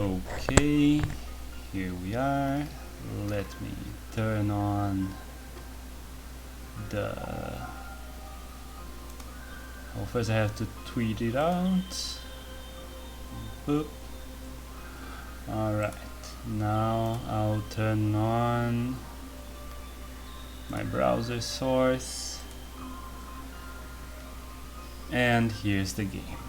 Okay, here we are. Let me turn on the... Oh, first I have to tweet it out. Boop. Alright, now I'll turn on my browser source. And here's the game.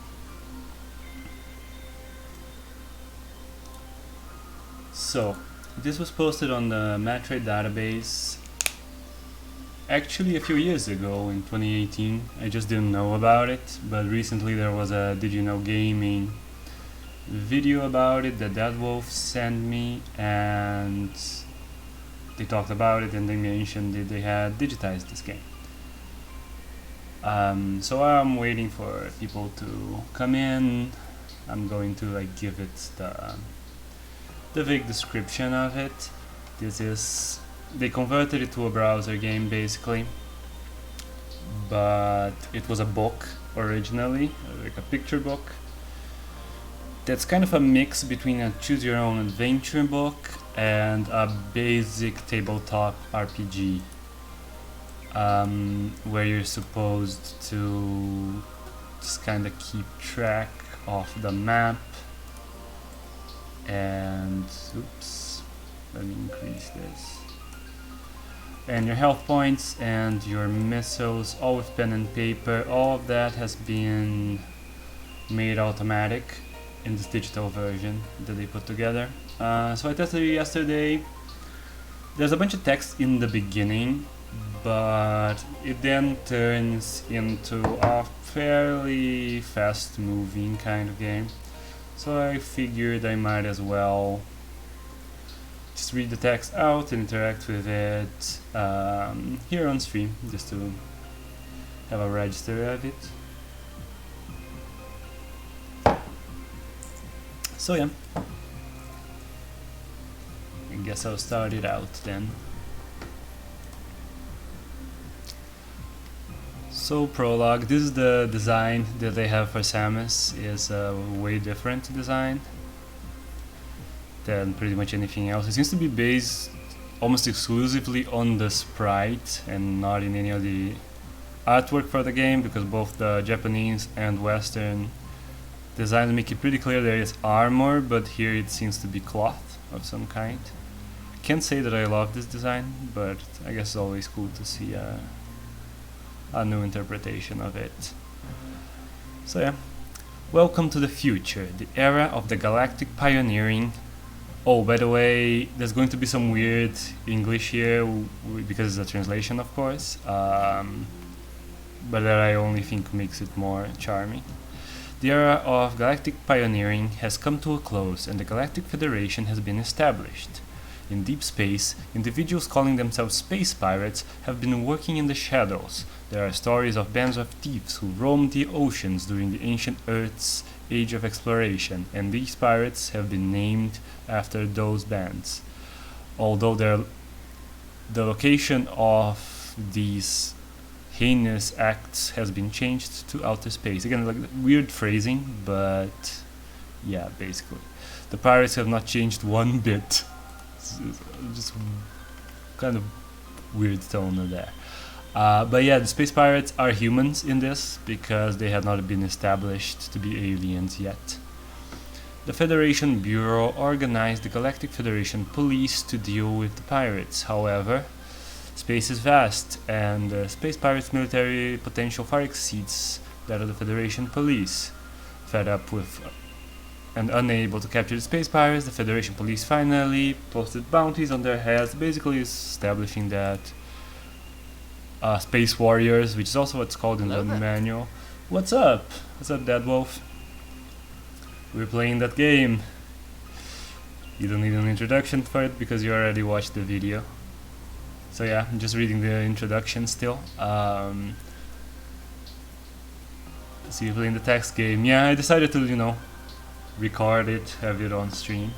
So, this was posted on the Metroid database actually a few years ago in 2018. I just didn't know about it, but recently there was a Did You Know Gaming video about it that Deadwolf sent me, and they talked about it and they mentioned that they had digitized this game. So I'm waiting for people to come in. I'm going to give it the vague description of it. This is, they converted it to a browser game basically, but it was a book originally, like a picture book. That's kind of a mix between a choose your own adventure book and a basic tabletop RPG, where you're supposed to just kind of keep track of the map and oops, let me increase this, and your health points and your missiles, all with pen and paper. All of that has been made automatic in this digital version that they put together. So I tested it yesterday. There's a bunch of text in the beginning, but it then turns into a fairly fast moving kind of game. So I figured I might as well just read the text out and interact with it here on stream, just to have a register of it. So yeah, I guess I'll start it out then. So Prologue, this is the design that they have for Samus. Is a way different design than pretty much anything else. It seems to be based almost exclusively on the sprite and not in any of the artwork for the game, because both the Japanese and Western designs make it pretty clear there is armor, but here it seems to be cloth of some kind. Can't say that I love this design, but I guess it's always cool to see a new interpretation of it. So yeah, welcome to the future, the era of the galactic pioneering. Oh, by the way, there's going to be some weird English here because it's a translation, of course, but that I only think makes it more charming. The era of galactic pioneering has come to a close, and the Galactic Federation has been established. In deep space, individuals calling themselves space pirates have been working in the shadows. There are stories of bands of thieves who roamed the oceans during the ancient Earth's age of exploration, and these pirates have been named after those bands. Although the location of these heinous acts has been changed to outer space. Again, like weird phrasing, but yeah, basically. The pirates have not changed one bit. It's just kind of weird tone there. But yeah, the space pirates are humans in this because they have not been established to be aliens yet. The Federation Bureau organized the Galactic Federation Police to deal with the pirates. However, space is vast, and the space pirates' military potential far exceeds that of the Federation Police. Fed up with and unable to capture the space pirates, the Federation Police finally posted bounties on their heads, basically establishing that Space Warriors, which is also what's called in the manual. What's up? What's up, Deadwolf? We're playing that game. You don't need an introduction for it because you already watched the video. So yeah, I'm just reading the introduction still. So you're playing the text game. Yeah, I decided to, record it, have it on stream.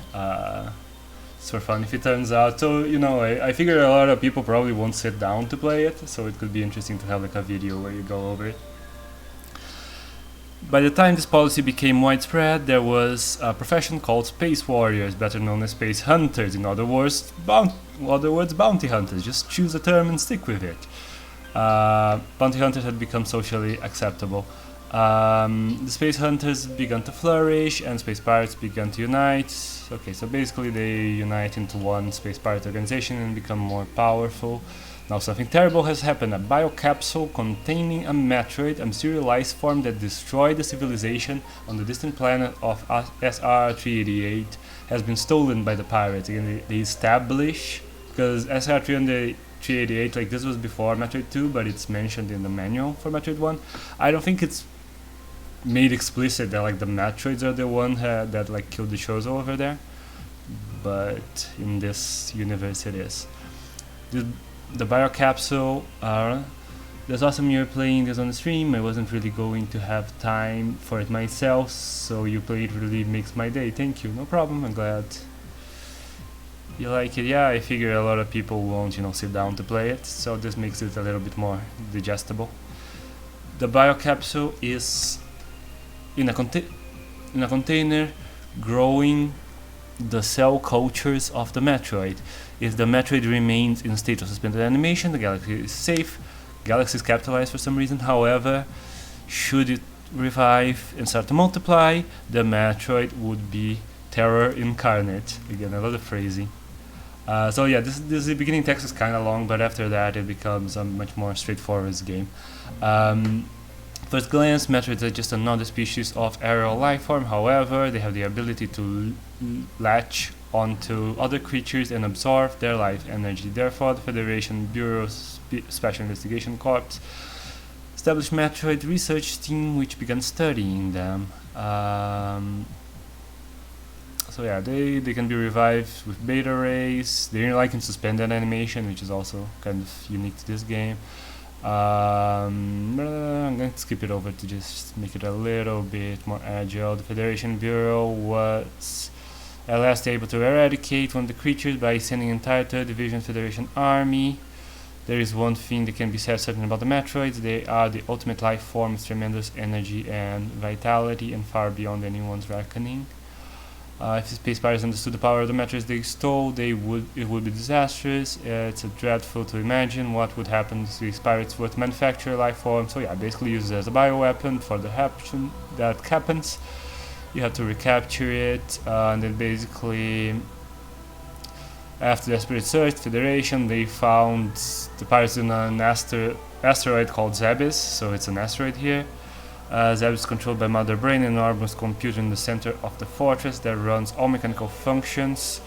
It's for fun if it turns out. So, I figure a lot of people probably won't sit down to play it, so it could be interesting to have like a video where you go over it. By the time this policy became widespread, there was a profession called space warriors, better known as space hunters. In other words, bounty hunters. Just choose a term and stick with it. Bounty hunters had become socially acceptable. The space hunters began to flourish, and space pirates began to unite. Okay, so basically they unite into one space pirate organization and become more powerful. Now something terrible has happened. A biocapsule containing a Metroid, a mysterious life form that destroyed the civilization on the distant planet of SR-388, has been stolen by the pirates. Again, they establish, because SR-388, like, this was before Metroid 2, but it's mentioned in the manual for Metroid 1. I don't think it's made explicit that, like, the Metroids are the one that, like, killed the Chozo over there, but in this universe it is. The biocapsule, there's awesome you're playing this on the stream. I wasn't really going to have time for it myself, so you play it really makes my day. Thank you, no problem, I'm glad you like it. Yeah, I figure a lot of people won't, sit down to play it, so this makes it a little bit more digestible. The biocapsule is in a container growing the cell cultures of the Metroid. If the Metroid remains in a state of suspended animation, the galaxy is safe. Galaxy is capitalized for some reason. However, should it revive and start to multiply, the Metroid would be terror incarnate. Again, a lot of phrasing. So yeah, this the beginning text is kind of long, but after that it becomes a much more straightforward game. First glance, Metroids are just another species of aerial life form. However, they have the ability to latch onto other creatures and absorb their life energy. Therefore, the Federation Bureau Special Investigation Corps established Metroid research team which began studying them. So yeah, they can be revived with beta rays. They're like in suspended animation, which is also kind of unique to this game. I'm going to skip it over to just make it a little bit more agile. The Federation Bureau was at last able to eradicate one of the creatures by sending an entire 3rd Division Federation army. There is one thing that can be said certain about the Metroids: they are the ultimate life form with tremendous energy and vitality, and far beyond anyone's reckoning. If the space pirates understood the power of the Metroids they stole, it would be disastrous. It's dreadful to imagine what would happen to these pirates would manufacture life form. So yeah, basically used as a bioweapon for the that happens. You have to recapture it, and then basically after desperate search, Federation, they found the pirates in an asteroid called Zebes, so it's an asteroid here. Zebes is controlled by Mother Brain, an enormous computer in the center of the fortress that runs all mechanical functions.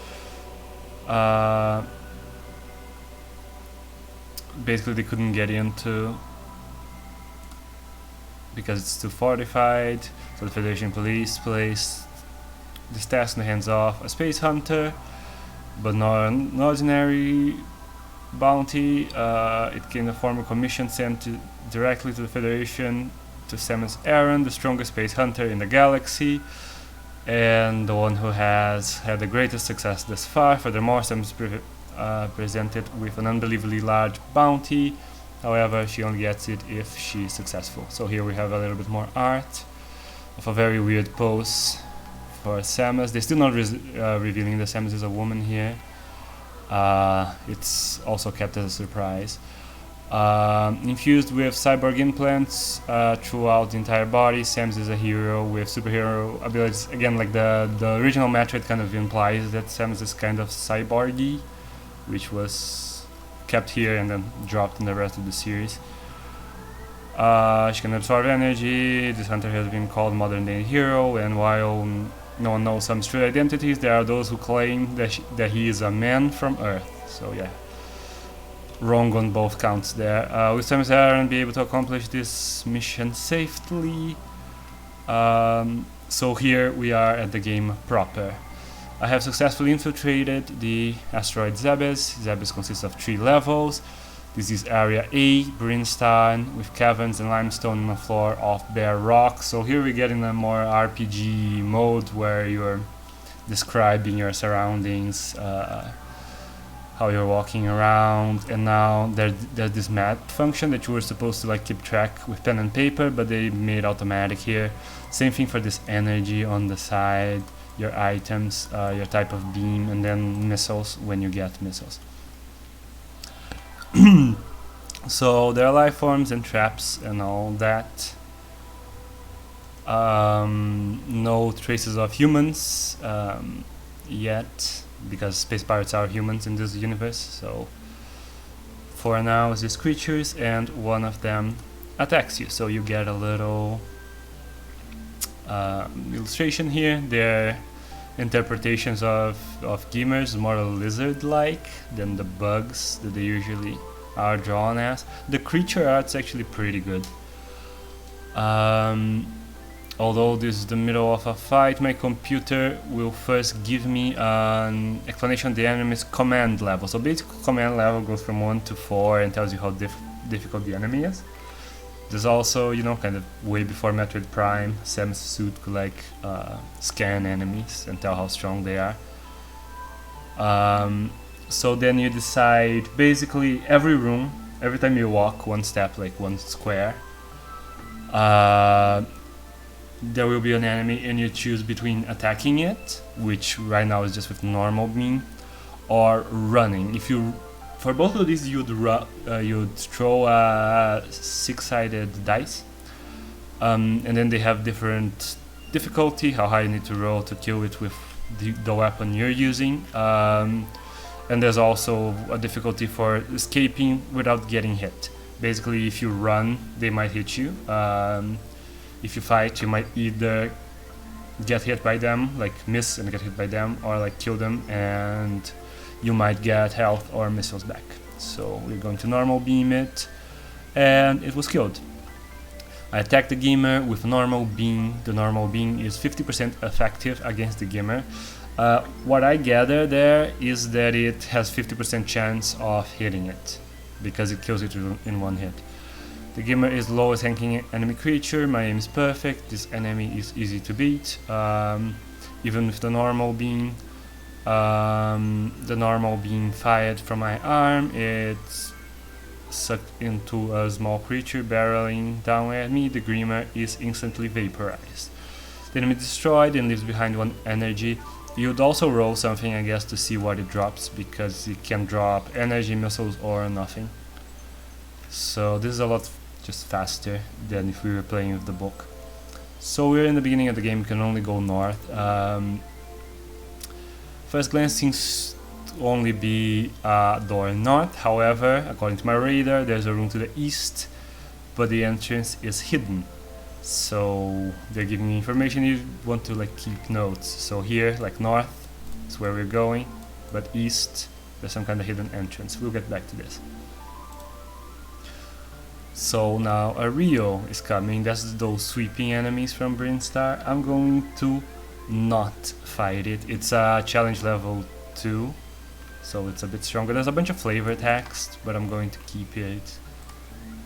Basically they couldn't get into because it's too fortified, so the Federation police placed this task in the hands of a space hunter, but not an ordinary bounty. It came in the form of a commission sent directly to the Federation to Samus Aran, the strongest space hunter in the galaxy, and the one who has had the greatest success thus far. Furthermore, Samus presented with an unbelievably large bounty. However, she only gets it if she's successful. So here we have a little bit more art of a very weird pose for Samus. They're still not revealing that Samus is a woman here. It's also kept as a surprise. Infused with cyborg implants throughout the entire body, Samus is a hero with superhero abilities. Again, like the original Metroid kind of implies that Samus is kind of cyborgy, which was kept here and then dropped in the rest of the series. She can absorb energy. This hunter has been called modern day hero, and while no one knows some true identities, there are those who claim that he is a man from Earth. So yeah, wrong on both counts there. Will Samus Aran be able to accomplish this mission safely? So here we are at the game proper. I have successfully infiltrated the asteroid Zebes. Zebes consists of 3 levels. This is Area A, Brimstone, with caverns and limestone on the floor of bare rock. So here we get in a more RPG mode where you're describing your surroundings, how you're walking around, and now there's this map function that you were supposed to like keep track with pen and paper, but they made automatic here. Same thing for this energy on the side, your items, your type of beam, and then missiles when you get missiles. So there are life forms and traps and all that. No traces of humans yet, because space pirates are humans in this universe. So for now it's just creatures, and one of them attacks you, so you get a little illustration here. Their interpretations of Gimers, more lizard-like than the bugs that they usually are drawn as. The creature art's actually pretty good. Although this is the middle of a fight, my computer will first give me an explanation of the enemy's command level. So basic command level goes from 1 to 4 and tells you how difficult the enemy is. There's also, you know, kind of way before Metroid Prime, Sam's suit could like scan enemies and tell how strong they are. So then you decide, basically every room, every time you walk one step, like one square, there will be an enemy, and you choose between attacking it, which right now is just with normal beam, or running. If you, for both of these, you'd throw a 6-sided dice, and then they have different difficulty, how high you need to roll to kill it with the weapon you're using. And there's also a difficulty for escaping without getting hit. Basically, if you run, they might hit you. If you fight, you might either get hit by them, like miss and get hit by them, or like kill them and you might get health or missiles back. So we're going to normal beam it, and it was killed. I attacked the Gimmer with normal beam. The normal beam is 50% effective against the Gimmer. What I gather there is that it has 50% chance of hitting it, because it kills it in one hit. The Gimmer is the lowest ranking enemy creature. My aim is perfect. This enemy is easy to beat, even with the normal beam. The normal beam fired from my arm. It's sucked into a small creature barreling down at me. The Gimmer is instantly vaporized. The enemy destroyed and leaves behind 1 energy. You'd also roll something, I guess, to see what it drops, because it can drop energy, missiles, or nothing. So this is a lot just faster than if we were playing with the book. So we're in the beginning of the game, we can only go north. First glance seems to only be a door north. However, according to my radar, there's a room to the east, but the entrance is hidden. So they're giving me information. You want to like keep notes. So here, like north, is where we're going, but east, there's some kind of hidden entrance. We'll get back to this. So now a Rio is coming. That's those sweeping enemies from Brinstar. I'm going to not fight it. It's a challenge level 2, so it's a bit stronger. There's a bunch of flavor text, but I'm going to keep it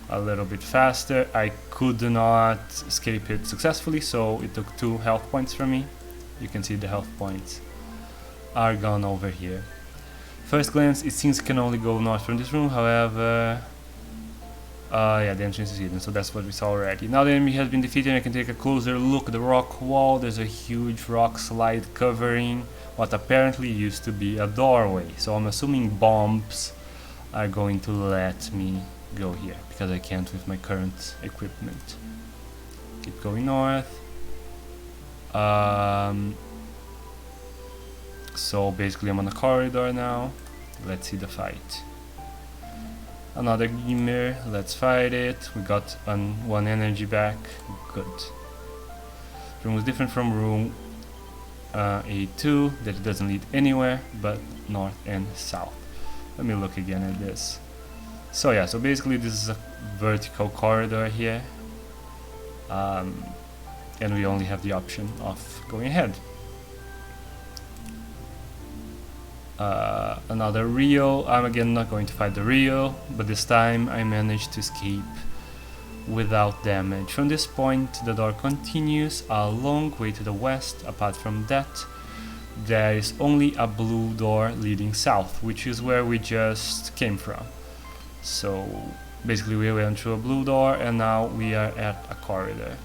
a little bit faster. I could not escape it successfully, so it took 2 health points from me. You can see the health points are gone over here. First glance, it seems it can only go north from this room. However, yeah, the entrance is hidden, so that's what we saw already. Now the enemy has been defeated, and I can take a closer look at the rock wall. There's a huge rock slide covering what apparently used to be a doorway. So I'm assuming bombs are going to let me go here, because I can't with my current equipment. Keep going north. So basically I'm on a corridor now. Let's see the fight. Another Gimmer, let's fight it. We got 1 energy back, good. Room is different from room A2, that it doesn't lead anywhere but north and south. Let me look again at this. So yeah, so basically this is a vertical corridor here, and we only have the option of going ahead. Another Rio. I'm again not going to fight the Rio, but this time I managed to escape without damage. From this point the door continues a long way to the west. Apart from that, there is only a blue door leading south, which is where we just came from. So basically we went through a blue door and now we are at a corridor.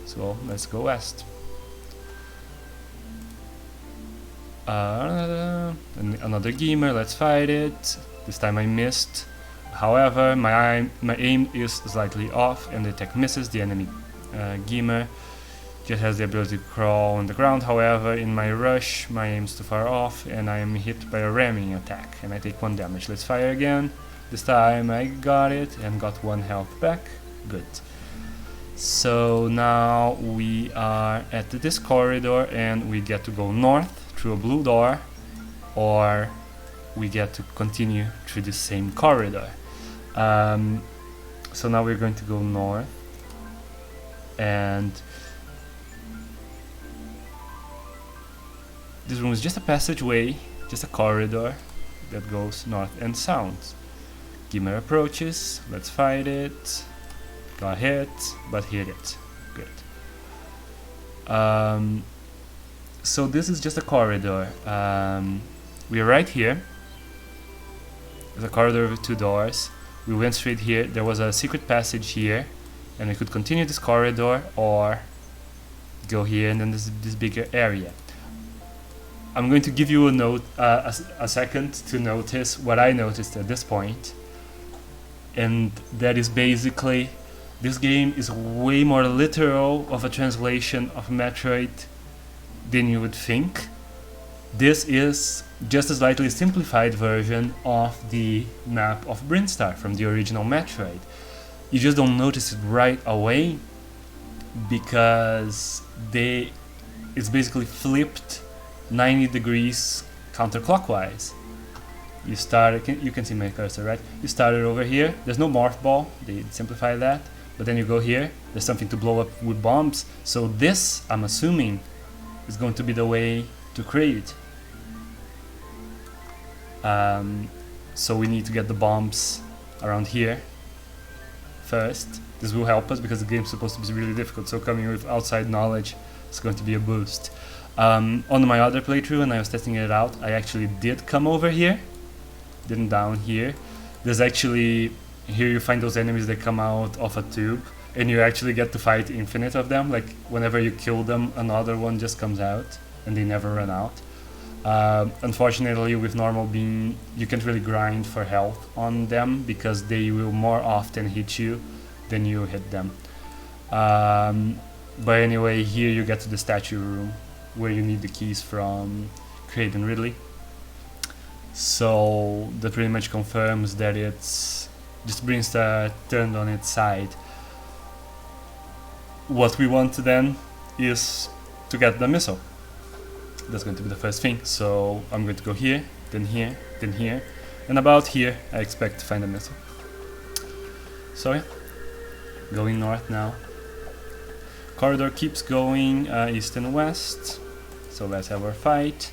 So let's go west. Another gamer, let's fight it. This time I missed. However, my aim is slightly off and the attack misses. The enemy gamer just has the ability to crawl on the ground. However, in my rush, my aim is too far off and I am hit by a ramming attack and I take 1 damage. Let's fire again. This time I got it and got 1 health back. Good. So now we are at this corridor and we get to go north through a blue door, or we get to continue through the same corridor. So now we're going to go north, and this room is just a passageway, just a corridor that goes north and south. Gamer approaches, let's fight it. Got hit, but hit it. Good. So this is just a corridor. We are right here. There's a corridor with 2 doors. We went straight here. There was a secret passage here, and we could continue this corridor or go here, and then there's this bigger area. I'm going to give you a second to notice what I noticed at this point, and that is basically this game is way more literal of a translation of Metroid than you would think. This is just a slightly simplified version of the map of Brinstar from the original Metroid. You just don't notice it right away because it's basically flipped 90 degrees counterclockwise. You can see my cursor, right? You started over here, there's no morph ball, they simplify that, but then you go here, there's something to blow up with bombs, so this, I'm assuming, is going to be the way to create. So we need to get the bombs around here first. This will help us because the game's supposed to be really difficult, so coming with outside knowledge is going to be a boost. On my other playthrough, when I was testing it out, I actually did come over here, didn't down here. There's actually, here you find those enemies that come out of a tube, and you actually get to fight infinite of them. Like whenever you kill them, another one just comes out, and they never run out. Unfortunately, with normal beam, you can't really grind for health on them because they will more often hit you than you hit them. But anyway, here you get to the statue room where you need the keys from Craig and Ridley. So that pretty much confirms that it's just Brinstar turned on its side. What we want then is to get the missile. That's going to be the first thing. So I'm going to go here, then here, then here, and about here I expect to find a missile. So yeah, going north now. Corridor keeps going east and west. So let's have our fight.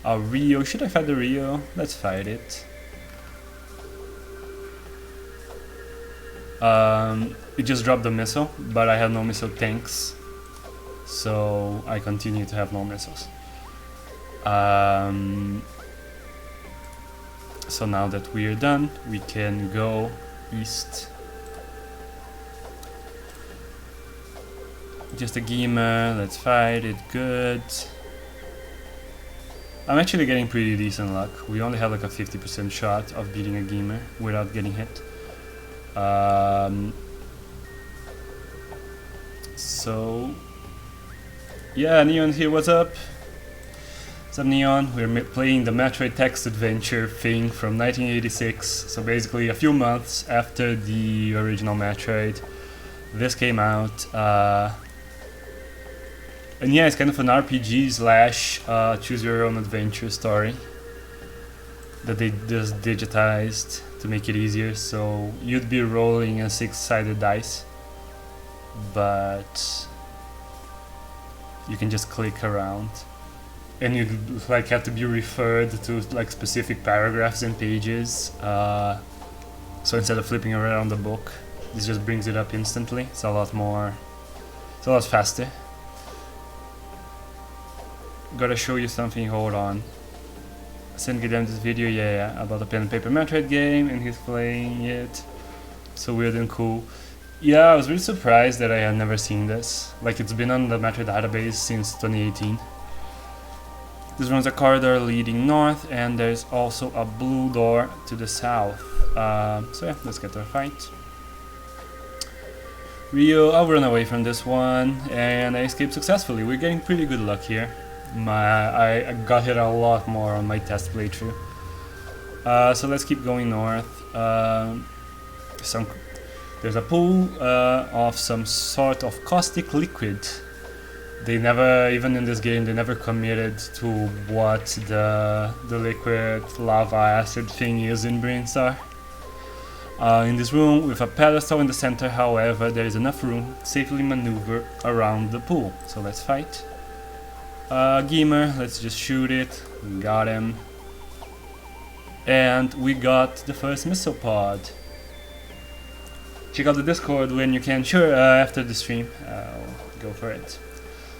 Rio, should I fight the Rio? Let's fight it. It just dropped the missile, but I have no missile tanks, so I continue to have no missiles. So now that we're done, we can go east. Just a gamer, let's fight it, good. I'm actually getting pretty decent luck. We only have like a 50% shot of beating a gamer without getting hit. So yeah, Neon here, what's up? What's up, Neon? We're playing the Metroid text adventure thing from 1986, so basically a few months after the original Metroid. This came out, and yeah, it's kind of an RPG slash choose your own adventure story that they just digitized to make it easier. So you'd be rolling a 6-sided dice, but you can just click around, and you like have to be referred to like specific paragraphs and pages. So instead of flipping around the book, this just brings it up instantly. It's a lot faster. gotta show you something, hold on. I sent Guilherme this video, yeah, about the pen and paper Metroid game, and he's playing it. So weird and cool. Yeah, I was really surprised that I had never seen this. Like, it's been on the Metroid database since 2018. This runs a corridor leading north, and there's also a blue door to the south. So yeah, let's get to our fight. Rio, I'll run away from this one, and I escaped successfully. We're getting pretty good luck here. I got hit a lot more on my test playthrough. So let's keep going north. There's a pool of some sort of caustic liquid. They never, even in this game, they never committed to what the liquid lava acid thing is in Brinstar. In this room, with a pedestal in the center, however, there is enough room to safely maneuver around the pool. So let's fight. Gamer, let's just shoot it. We got him. And we got the first missile pod. Check out the Discord when you can. Sure, after the stream, I'll go for it.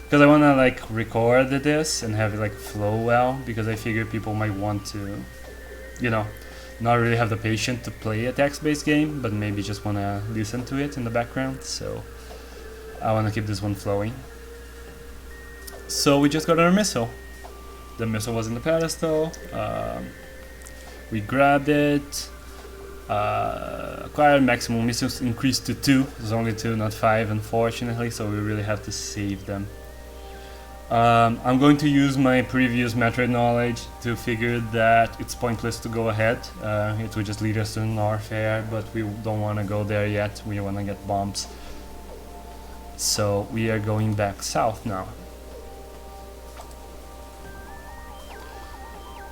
Because I want to like record this and have it like flow well, because I figure people might want to, you know, not really have the patience to play a text-based game, but maybe just want to listen to it in the background. So I want to keep this one flowing. So we just got our missile. The missile was in the pedestal. We grabbed it. Acquired maximum missiles increased to 2. There's only 2, not 5, unfortunately, so we really have to save them. I'm going to use my previous Metroid knowledge to figure that it's pointless to go ahead. It would just lead us to Norfair, but we don't want to go there yet. We want to get bombs. So we are going back south now.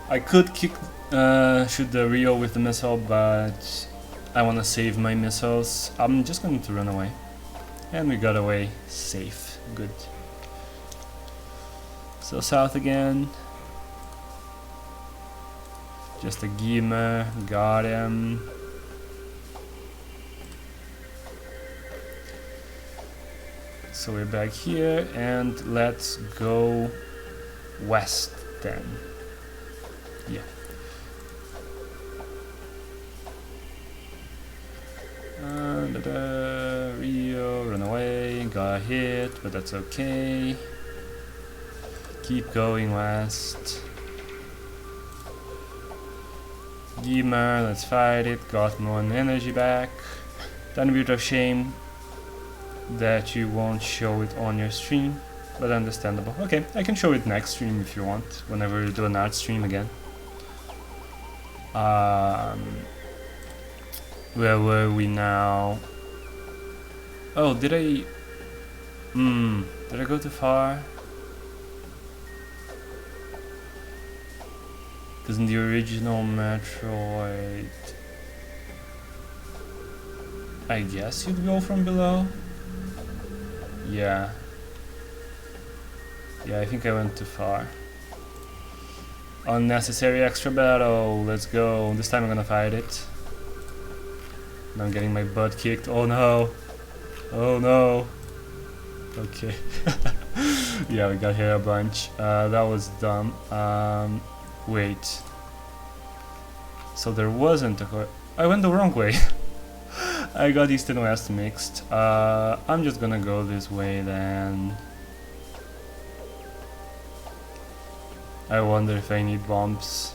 I could shoot the Rio with the missile, but I want to save my missiles. I'm just going to run away. And we got away safe. Good. So south again. Just a gamer. Got him. So we're back here, and let's go west then. Yeah. Rio, run away, got hit, but that's okay. Keep going west. Gamer, let's fight it, got more energy back. Then a bit of shame that you won't show it on your stream, but understandable. Okay, I can show it next stream if you want, whenever we do an art stream again. Where were we now? Oh, did I go too far? Because in the original Metroid, I guess you'd go from below? Yeah. Yeah, I think I went too far. Unnecessary extra battle, let's go. This time I'm gonna fight it. I'm getting my butt kicked. Oh no! Oh no! Okay. Yeah, we got here a bunch. That was dumb. Wait. So there wasn't a... I went the wrong way. I got east and west mixed. I'm just gonna go this way then. I wonder if I need bombs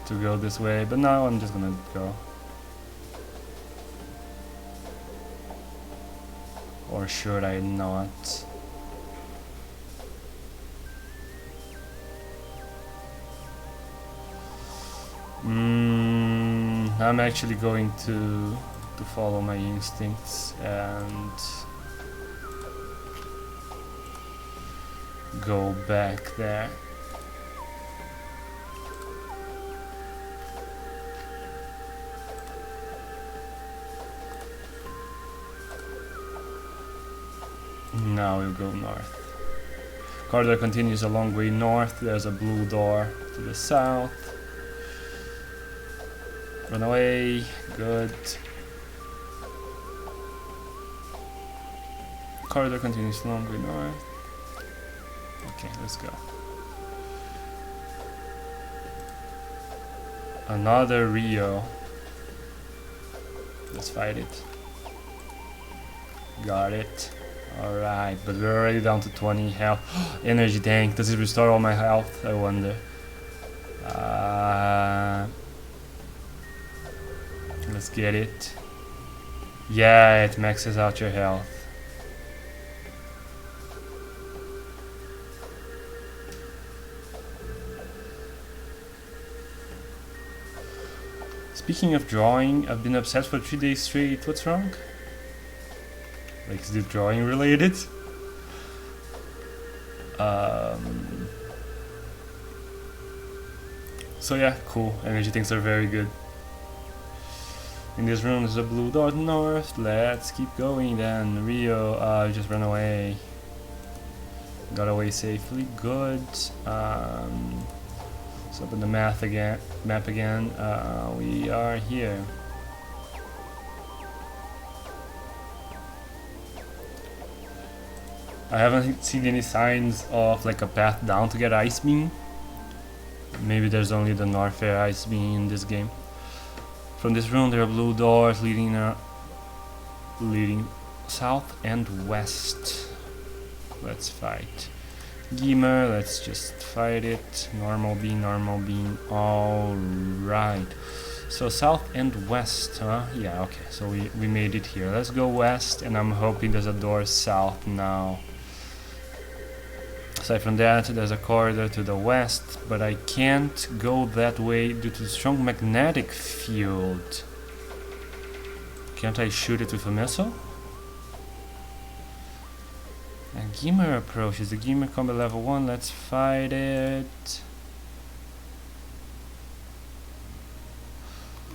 to go this way, but now I'm just gonna go. Or should I not? I'm actually going to follow my instincts and go back there. Now we'll go north. Corridor continues a long way north. There's a blue door to the south. Run away. Good. Corridor continues a long way north. Okay, let's go. Another Rio. Let's fight it. Got it. Alright, but we're already down to 20 health. Energy tank. Does it restore all my health? I wonder. Let's get it. Yeah, it maxes out your health. Speaking of drawing, I've been obsessed for 3 days straight. What's wrong? Like, is it drawing related? So yeah, cool. Energy tanks are very good. In this room is a blue door north. Let's keep going then. Rio, just run away. Got away safely. Good. Let's open the map again. We are here. I haven't seen any signs of like a path down to get Ice Beam. Maybe there's only the Norfair Ice Beam in this game. From this room there are blue doors leading south and west. Let's fight. Gamer, let's just fight it. Normal beam. Alright. So south and west, huh? Yeah, okay. So we made it here. Let's go west, and I'm hoping there's a door south now. Aside from that, there's a corridor to the west, but I can't go that way due to the strong magnetic field. Can't I shoot it with a missile? A Gamer approaches. The Gamer combat level 1, let's fight it.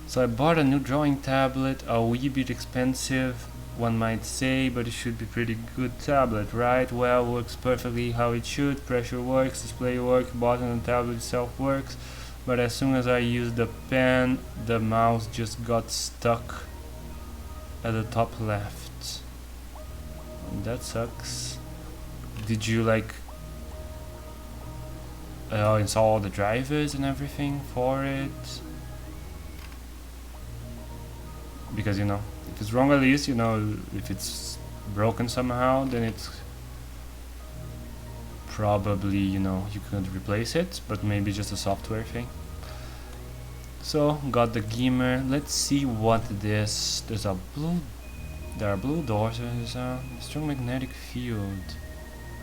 So I bought a new drawing tablet, a wee bit expensive, one might say, but it should be pretty good tablet, right? Well, works perfectly how it should. Pressure works, display works, button and tablet itself works. But as soon as I use the pen, the mouse just got stuck at the top left. And that sucks. Did you like install all the drivers and everything for it? Because, you know, if it's wrong, at least, you know, if it's broken somehow, then it's probably, you know, you could replace it, but maybe just a software thing. So got the Gamer. Let's see what this. There are blue doors. There's a strong magnetic field.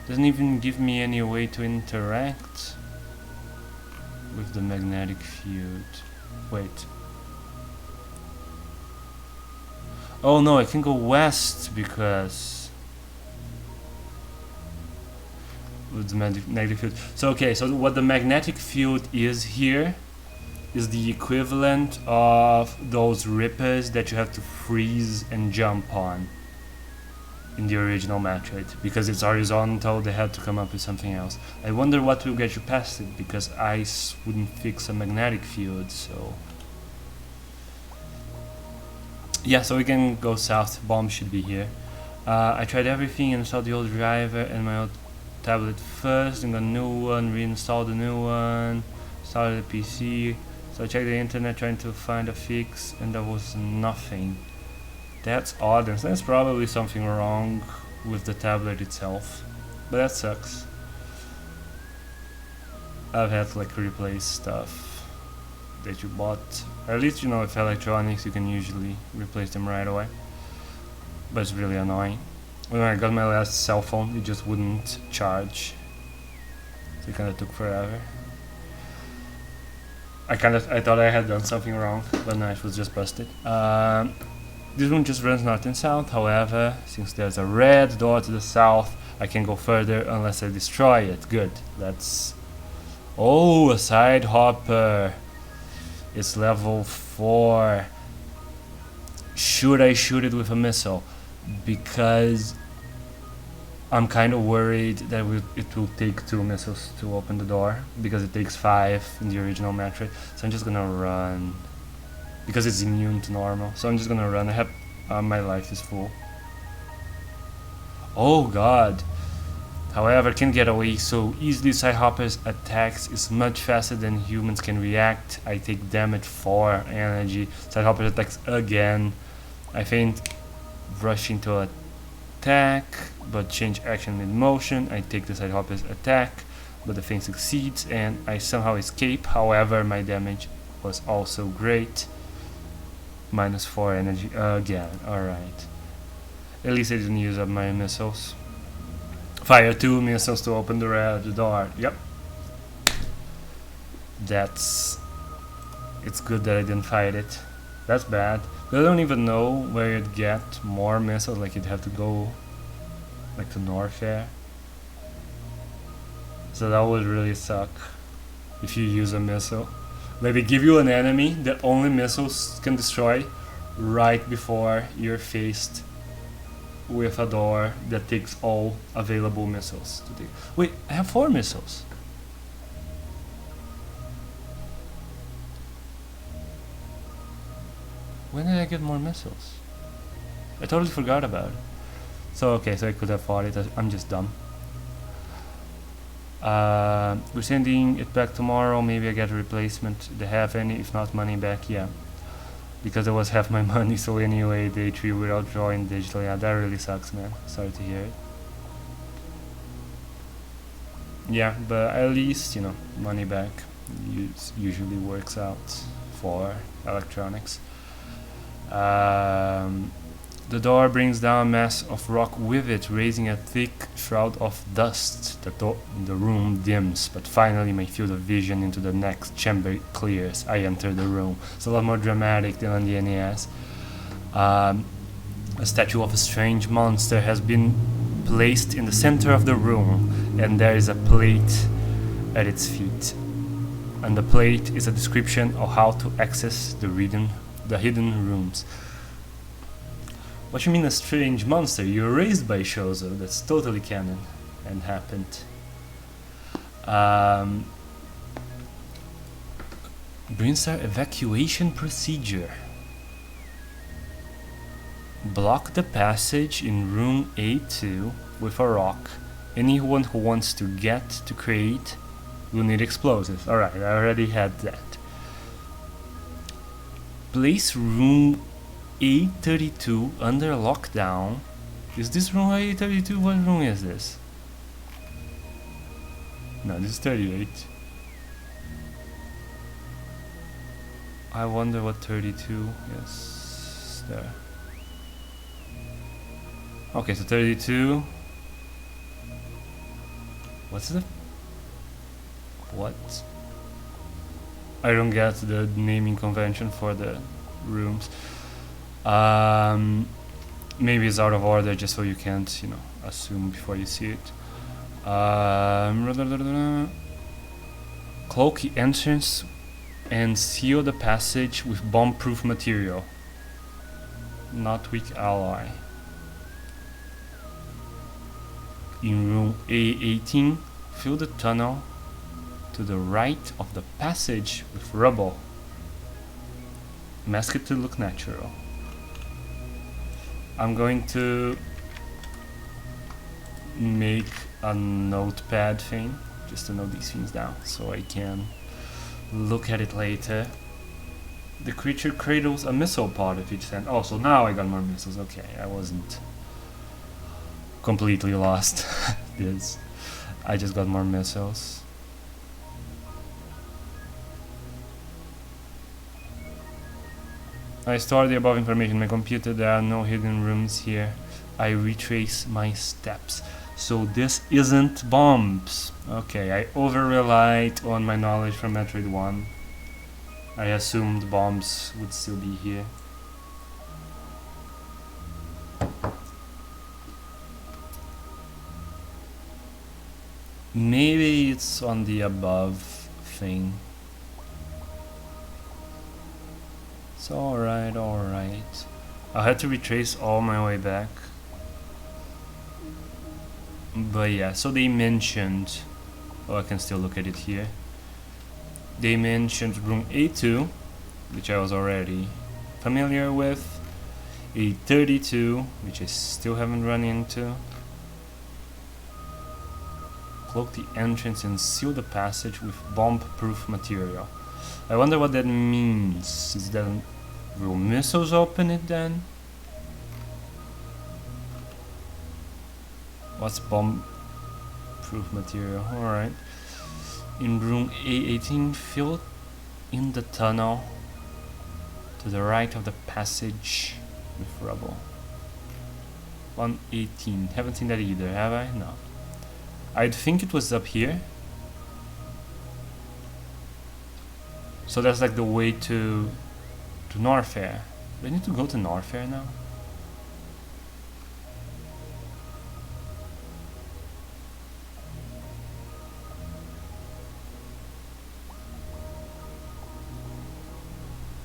Doesn't even give me any way to interact with the magnetic field. Wait. Oh no, I can go west because with the magnetic field. So okay, so what the magnetic field is here is the equivalent of those rippers that you have to freeze and jump on in the original Metroid. Because it's horizontal, they had to come up with something else. I wonder what will get you past it, because ice wouldn't fix a magnetic field, so... Yeah, so we can go south. Bomb should be here. I tried everything, installed the old driver and my old tablet first, and the new one, reinstalled the new one, started the PC. So I checked the internet trying to find a fix, and there was nothing. That's odd, and there's probably something wrong with the tablet itself. But that sucks. I've had to like replace stuff that you bought. Or at least, you know, with electronics you can usually replace them right away. But it's really annoying. When I got my last cell phone, it just wouldn't charge. So it kinda took forever. I thought I had done something wrong, but no, it was just busted. This one just runs north and south. However, since there's a red door to the south, I can go further unless I destroy it. Good. That's... Oh, a side hopper. It's level 4. Should I shoot it with a missile? Because I'm kind of worried that it will take 2 missiles to open the door, because it takes 5 in the original Metroid. So I'm just gonna run, because it's immune to normal. So I'm just gonna run. I have my life is full. Oh god, However, can get away so easily. Sidehopper's attacks is much faster than humans can react. I take damage 4 energy. Sidehopper attacks again. I faint, rush into attack, but change action in motion. I take the Sidehopper's attack, but the feint succeeds and I somehow escape. However, my damage was also great. Minus 4 energy again. Alright. At least I didn't use up my missiles. Fire 2 missiles to open the door. Yep. It's good that I didn't fight it. That's bad. I don't even know where you'd get more missiles, like you'd have to go like to Norfair. So that would really suck if you use a missile. Like they give you an enemy that only missiles can destroy right before you're faced with a door that takes all available missiles to take. Wait, I have 4 missiles. When did I get more missiles? I totally forgot about it. So okay, so I could have fought it. I'm just dumb. We're sending it back tomorrow. Maybe I get a replacement. They have any? If not, money back. Yeah. Because it was half my money, so anyway, day 3 without drawing digital. Yeah, that really sucks, man. Sorry to hear it. Yeah, but at least, you know, money back usually works out for electronics. The door brings down a mass of rock with it, raising a thick shroud of dust. The room dims, but finally my field of vision into the next chamber clears. I enter the room. It's a lot more dramatic than on the NES. A statue of a strange monster has been placed in the center of the room, and there is a plate at its feet. And the plate is a description of how to access the hidden rooms. What you mean a strange monster? You were raised by Shozo. That's totally canon and happened. Brinstar evacuation procedure. Block the passage in room A2 with a rock. Anyone who wants to get to create will need explosives. Alright, I already had that. Place room A32 under lockdown. Is this room A32? What room is this? No, this is 38. I wonder what 32 is there. Okay, so 32. What's the... What? I don't get the naming convention for the rooms. Maybe it's out of order just so you can't, you know, assume before you see it. Cloak the entrance and seal the passage with bomb-proof material. Not weak alloy. In room A18, fill the tunnel to the right of the passage with rubble. Mask it to look natural. I'm going to make a notepad thing just to note these things down so I can look at it later. The creature cradles a missile pod at each end. Oh, so now I got more missiles. Okay, I wasn't completely lost. Yes, I just got more missiles. I store the above information in my computer. There are no hidden rooms here. I retrace my steps. So this isn't bombs. Okay, I over-relied on my knowledge from Metroid 1. I assumed bombs would still be here. Maybe it's on the above thing. It's alright, alright. I had to retrace all my way back. But yeah, so they mentioned... Oh, I can still look at it here. They mentioned room A2, which I was already familiar with. A 32, which I still haven't run into. cloak the entrance and seal the passage with bomb-proof material. I wonder what that means. Is that will missiles open it then? What's bomb-proof material? Alright. In room A18, fill in the tunnel to the right of the passage with rubble. 118. Haven't seen that either, have I? No. I'd think it was up here. So that's like the way to Norfair. Do I need to go to Norfair now?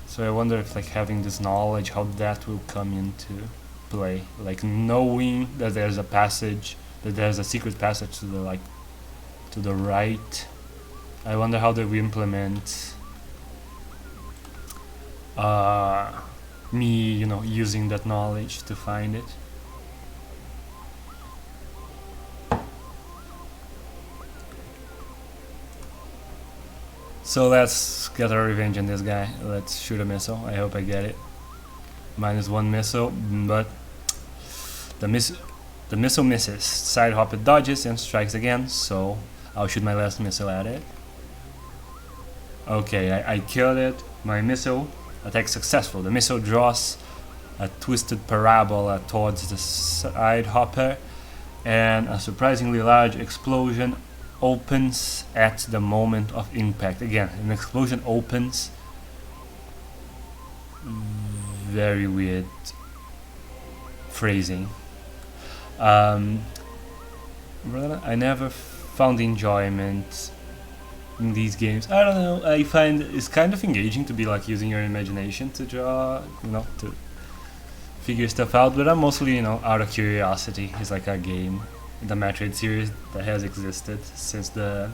So I wonder if like having this knowledge, how that will come into play. Like knowing that there's a passage, that there's a secret passage to the to the right. I wonder how they will implement me, you know, using that knowledge to find it. So let's get our revenge on this guy. Let's shoot a missile. I hope I get it. -1 missile, but the missile misses. Side hopper dodges and strikes again, so I'll shoot my last missile at it. Okay, I killed it. My missile attack successful. The missile draws a twisted parabola towards the side hopper, and a surprisingly large explosion opens at the moment of impact. Again, an explosion opens. Very weird phrasing. I never found enjoyment in these games. I don't know, I find it's kind of engaging to be like using your imagination to draw, you know, to figure stuff out, but I'm mostly, you know, out of curiosity. It's like a game, the Metroid series, that has existed since the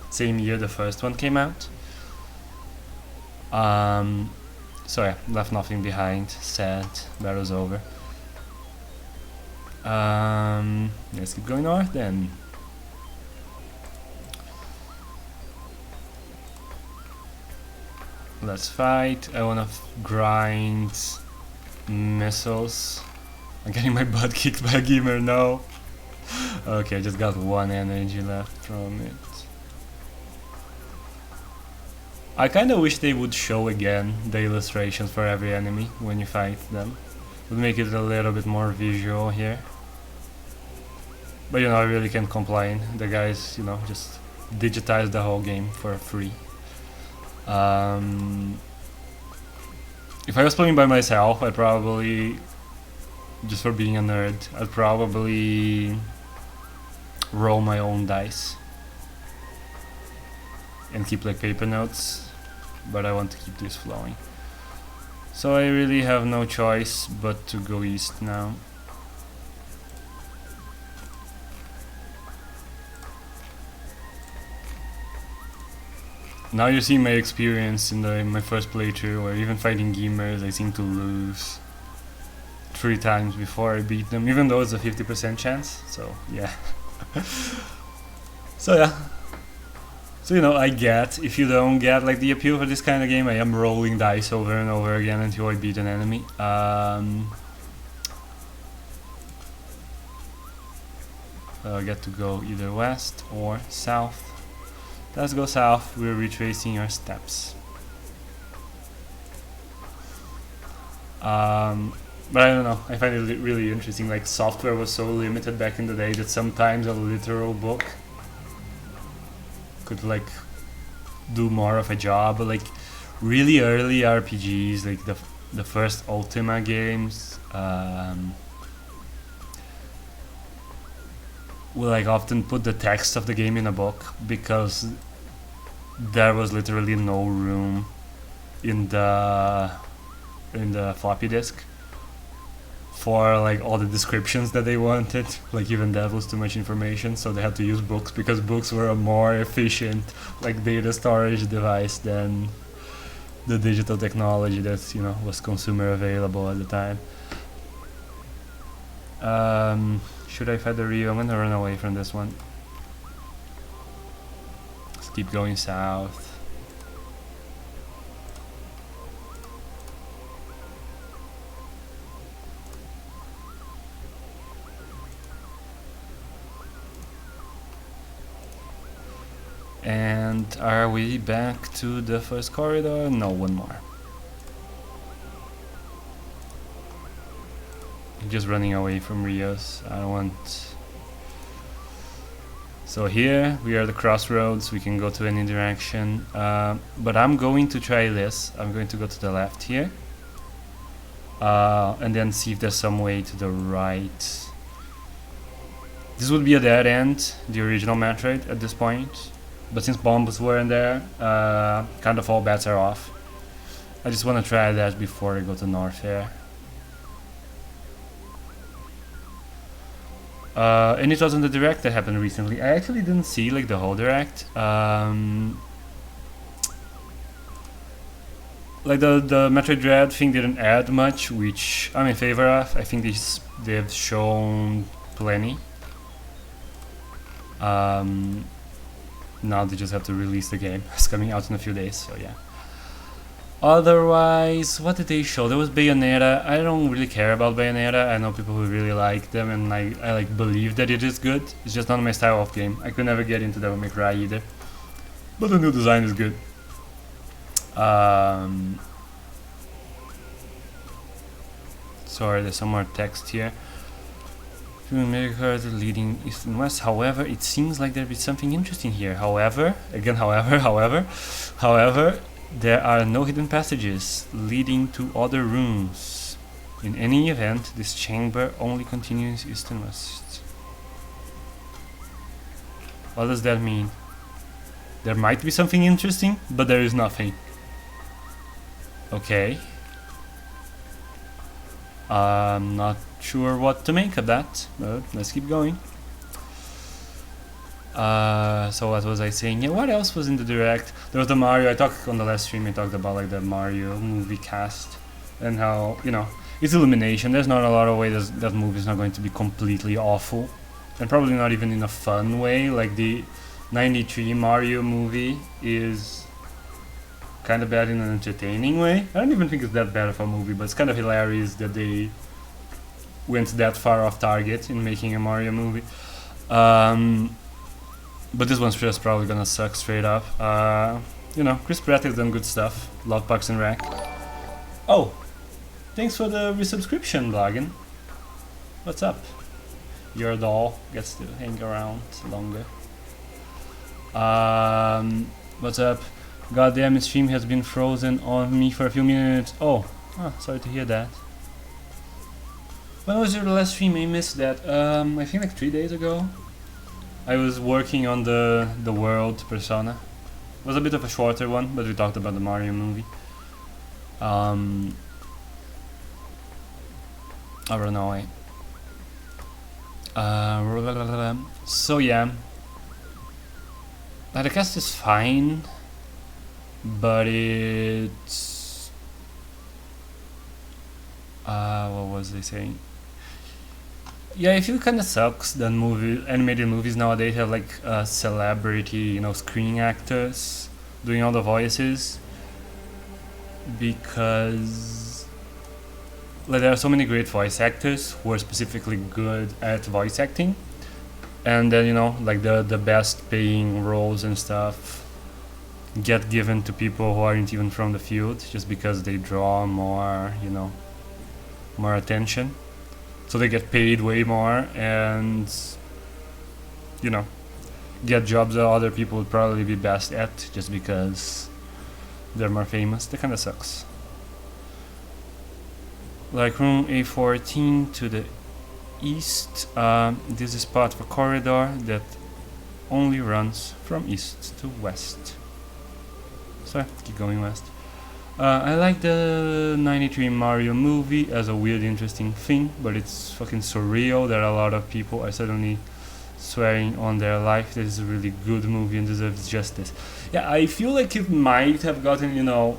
same year the first one came out. So yeah, left nothing behind, sad, battle's over. Let's keep going north then. Let's fight. I wanna grind missiles. I'm getting my butt kicked by a gamer now. Okay, I just got 1 energy left from it. I kinda wish they would show again the illustrations for every enemy when you fight them. Would make it a little bit more visual here. But you know, I really can't complain. The guys, you know, just digitized the whole game for free. If I was playing by myself, I'd probably, just for being a nerd, I'd probably roll my own dice and keep like paper notes, but I want to keep this flowing. So I really have no choice but to go east now. Now you see my experience in my first playthrough, or even fighting gamers. I seem to lose 3 times before I beat them, even though it's a 50% chance. So yeah. So yeah. So you know, I get, if you don't get like the appeal for this kind of game, I am rolling dice over and over again until I beat an enemy. I get to go either west or south. Let's go south. We're retracing our steps. But I don't know, I find it really interesting. Like, software was so limited back in the day that sometimes a literal book could like do more of a job. But like really early RPGs, like the first Ultima games, will like often put the text of the game in a book because there was literally no room in the floppy disk for like all the descriptions that they wanted. Like even that was too much information, so they had to use books because books were a more efficient like data storage device than the digital technology that, you know, was consumer available at the time. Should I fight the Rio? I'm gonna run away from this one. keep going south. And are we back to the first corridor? No, one more. Just running away from Rios. I don't want... So here we are at the crossroads. We can go to any direction. But I'm going to try this. I'm going to go to the left here. And then see if there's some way to the right. This would be a dead end, the original Metroid at this point. But since bombs weren't there, kind of all bets are off. I just want to try that before I go to north here. And it was on the direct that happened recently. I actually didn't see like the whole direct. Like the Metroid Dread thing didn't add much, which I'm in favor of. I think they've shown plenty. Now they just have to release the game. It's coming out in a few days, so yeah. Otherwise, what did they show? There was Bayonetta. I don't really care about Bayonetta. I know people who really like them, and I like believe that it is good. It's just not my style of game. I could never get into Devil May Cry either. But the new design is good. Sorry, there's some more text here. America leading east and west. However, it seems like there is something interesting here. However, there are no hidden passages leading to other rooms. In any event, this chamber only continues east and west. What does that mean? There might be something interesting, but there is nothing. Okay. I'm not sure what to make of that, but let's keep going. So what was I saying? Yeah, what else was in the direct? There was the Mario. I talked on the last stream. I talked about like the Mario movie cast and how, you know, it's Illumination. There's not a lot of ways that movie is not going to be completely awful, and probably not even in a fun way. Like the '93 Mario movie is kind of bad in an entertaining way. I don't even think it's that bad of a movie, but it's kind of hilarious that they went that far off target in making a Mario movie. But this one's just probably gonna suck straight up. You know, Chris Pratt has done good stuff. Love Parks and Rec. Oh, thanks for the resubscription, Blagen. What's up? Your doll gets to hang around longer. What's up? Goddamn, his stream has been frozen on me for a few minutes. Oh, sorry to hear that. When was your last stream? I missed that. I think like 3 days ago. I was working on the World Persona. It was a bit of a shorter one, but we talked about the Mario movie. I don't know. So yeah, the cast is fine, but it's what was I saying? Yeah, I feel it kind of sucks that animated movies nowadays have like celebrity, you know, screen actors doing all the voices, because like there are so many great voice actors who are specifically good at voice acting, and then, you know, like the best paying roles and stuff get given to people who aren't even from the field, just because they draw more, you know, more attention. So they get paid way more and, you know, get jobs that other people would probably be best at just because they're more famous. That kind of sucks. Like room A14 to the east. This is part of a corridor that only runs from east to west. So keep going west. I like the '93 Mario movie as a weird, interesting thing, but it's fucking surreal that a lot of people are suddenly swearing on their life that it's a really good movie and deserves justice. Yeah, I feel like it might have gotten, you know,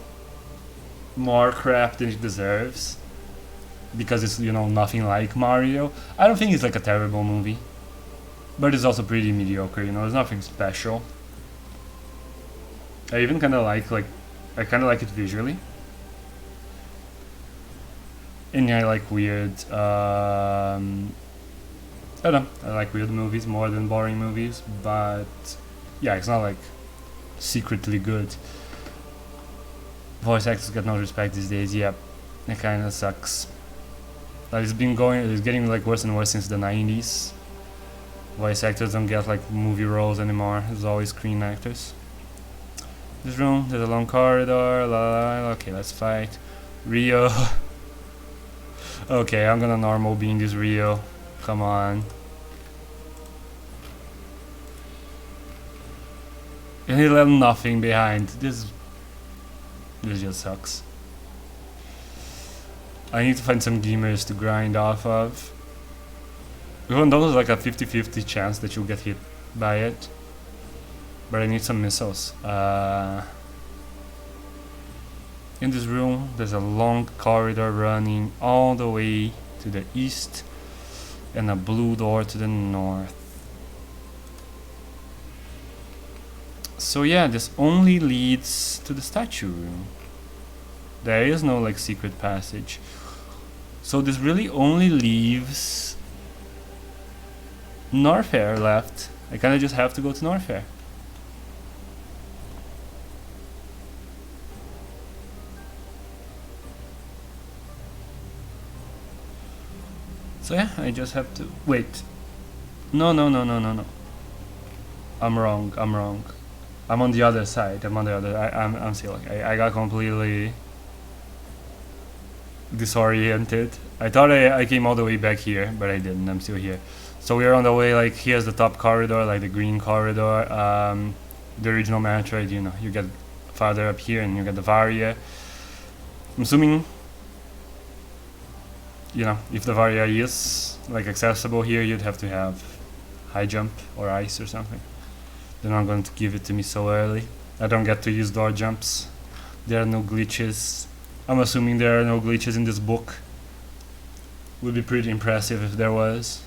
more crap than it deserves, because it's, you know, nothing like Mario. I don't think it's like a terrible movie, but it's also pretty mediocre, you know, there's nothing special. I even kind of I kind of like it visually. And yeah, I like weird. I don't know. I like weird movies more than boring movies, but yeah, it's not like secretly good. Voice actors get no respect these days. Yep, it kind of sucks. Like it's getting like worse and worse since the 90s. Voice actors don't get like movie roles anymore. It's always screen actors. This room, there's a long corridor. La, la, la. Okay, let's fight. Rio. Okay, I'm gonna normal being this Rio. Come on. And he left nothing behind. This just sucks. I need to find some gamers to grind off of. Even though there's like a 50-50 chance that you'll get hit by it. But I need some missiles. In this room, there's a long corridor running all the way to the east and a blue door to the north. So yeah, this only leads to the statue room. There is no like secret passage. So this really only leaves Norfair left. I kinda just have to go to Norfair. So yeah, I just have to wait. No. I'm wrong. I'm on the other side. I'm still like I got completely disoriented. I thought I came all the way back here, but I didn't. I'm still here. So we're on the way. Like here's the top corridor, like the green corridor. The original Metroid. You know, you get farther up here, and you get the Varia. I'm assuming, you know, if the Varia is like accessible here, you'd have to have high jump or ice or something. They're not going to give it to me so early. I don't get to use door jumps. There are no glitches. I'm assuming there are no glitches in this book. Would be pretty impressive if there was.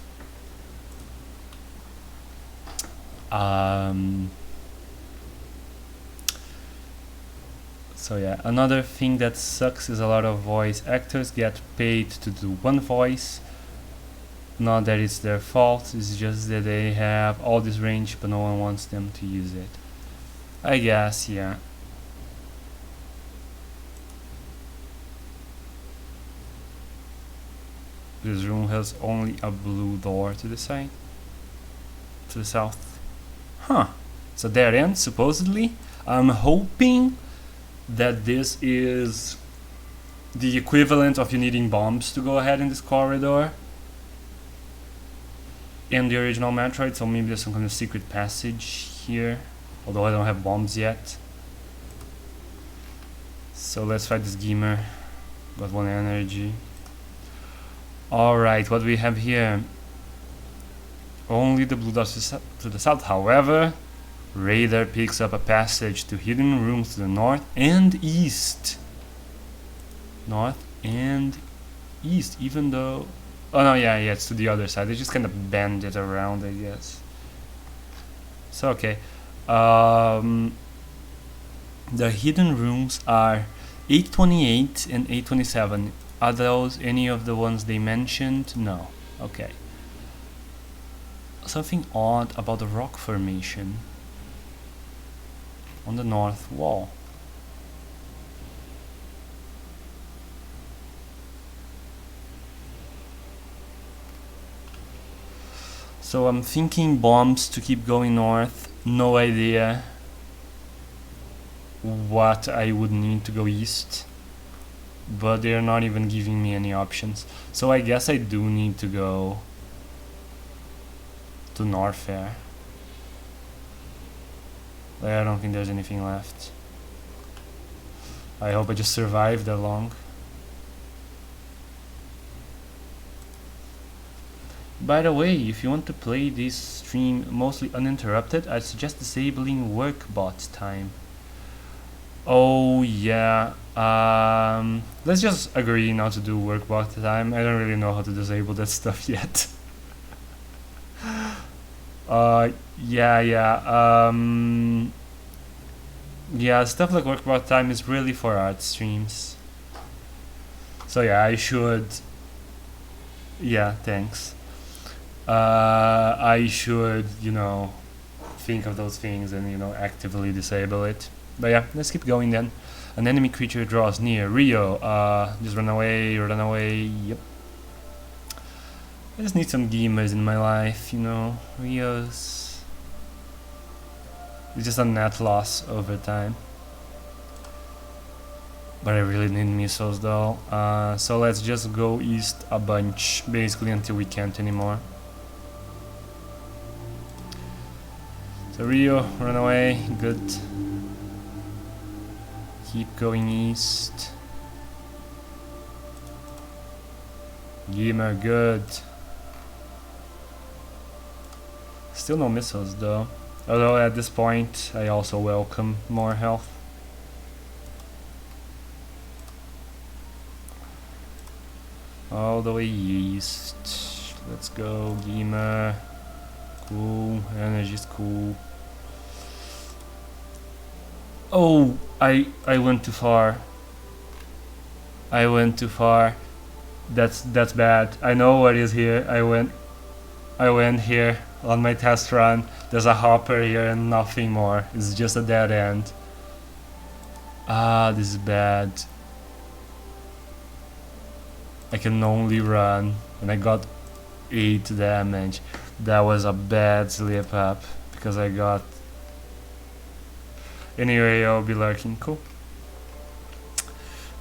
So yeah, another thing that sucks is a lot of voice actors get paid to do one voice. Not that it's their fault, it's just that they have all this range but no one wants them to use it. I guess, yeah. This room has only a blue door to the side. To the south. Huh. So dead end, supposedly. I'm hoping that this is the equivalent of you needing bombs to go ahead in this corridor in the original Metroid, so maybe there's some kind of secret passage here, although I don't have bombs yet. So let's fight this gamer. Got 1 energy. Alright, what do we have here? Only the blue dots to the south. However, Radar picks up a passage to hidden rooms to the north and east. North and east, even though... Oh no, yeah, it's to the other side. They just kind of bend it around, I guess. So, okay. The hidden rooms are 828 and 827. Are those any of the ones they mentioned? No. Okay. Something odd about the rock formation on the north wall. So I'm thinking bombs to keep going north. No idea what I would need to go east, but they're not even giving me any options. So I guess I do need to go to Norfair. I don't think there's anything left. I hope I just survived that long. By the way, if you want to play this stream mostly uninterrupted, I'd suggest disabling workbot time. Oh yeah, let's just agree not to do workbot time. I don't really know how to disable that stuff yet. Yeah, stuff like work part time is really for art streams. So yeah, I should. Yeah, thanks. I should, think of those things and actively disable it. But yeah, let's keep going then. An enemy creature draws near. Rio, just run away, run away. Yep. I just need some gamers in my life, Rios. It's just a net loss over time. But I really need missiles though. So let's just go east a bunch, basically until we can't anymore. So Rio, run away, good. Keep going east. Gamer, good. Still no missiles though. Although at this point I also welcome more health. All the way east. Let's go, gamer. Cool, energy's cool. Oh, I went too far. I went too far. That's bad. I know what is here. I went here on my test run. There's a hopper here and nothing more. It's just a dead end. This is bad. I can only run, and I got 8 damage. That was a bad slip up because I got. Anyway, I'll be lurking. Cool.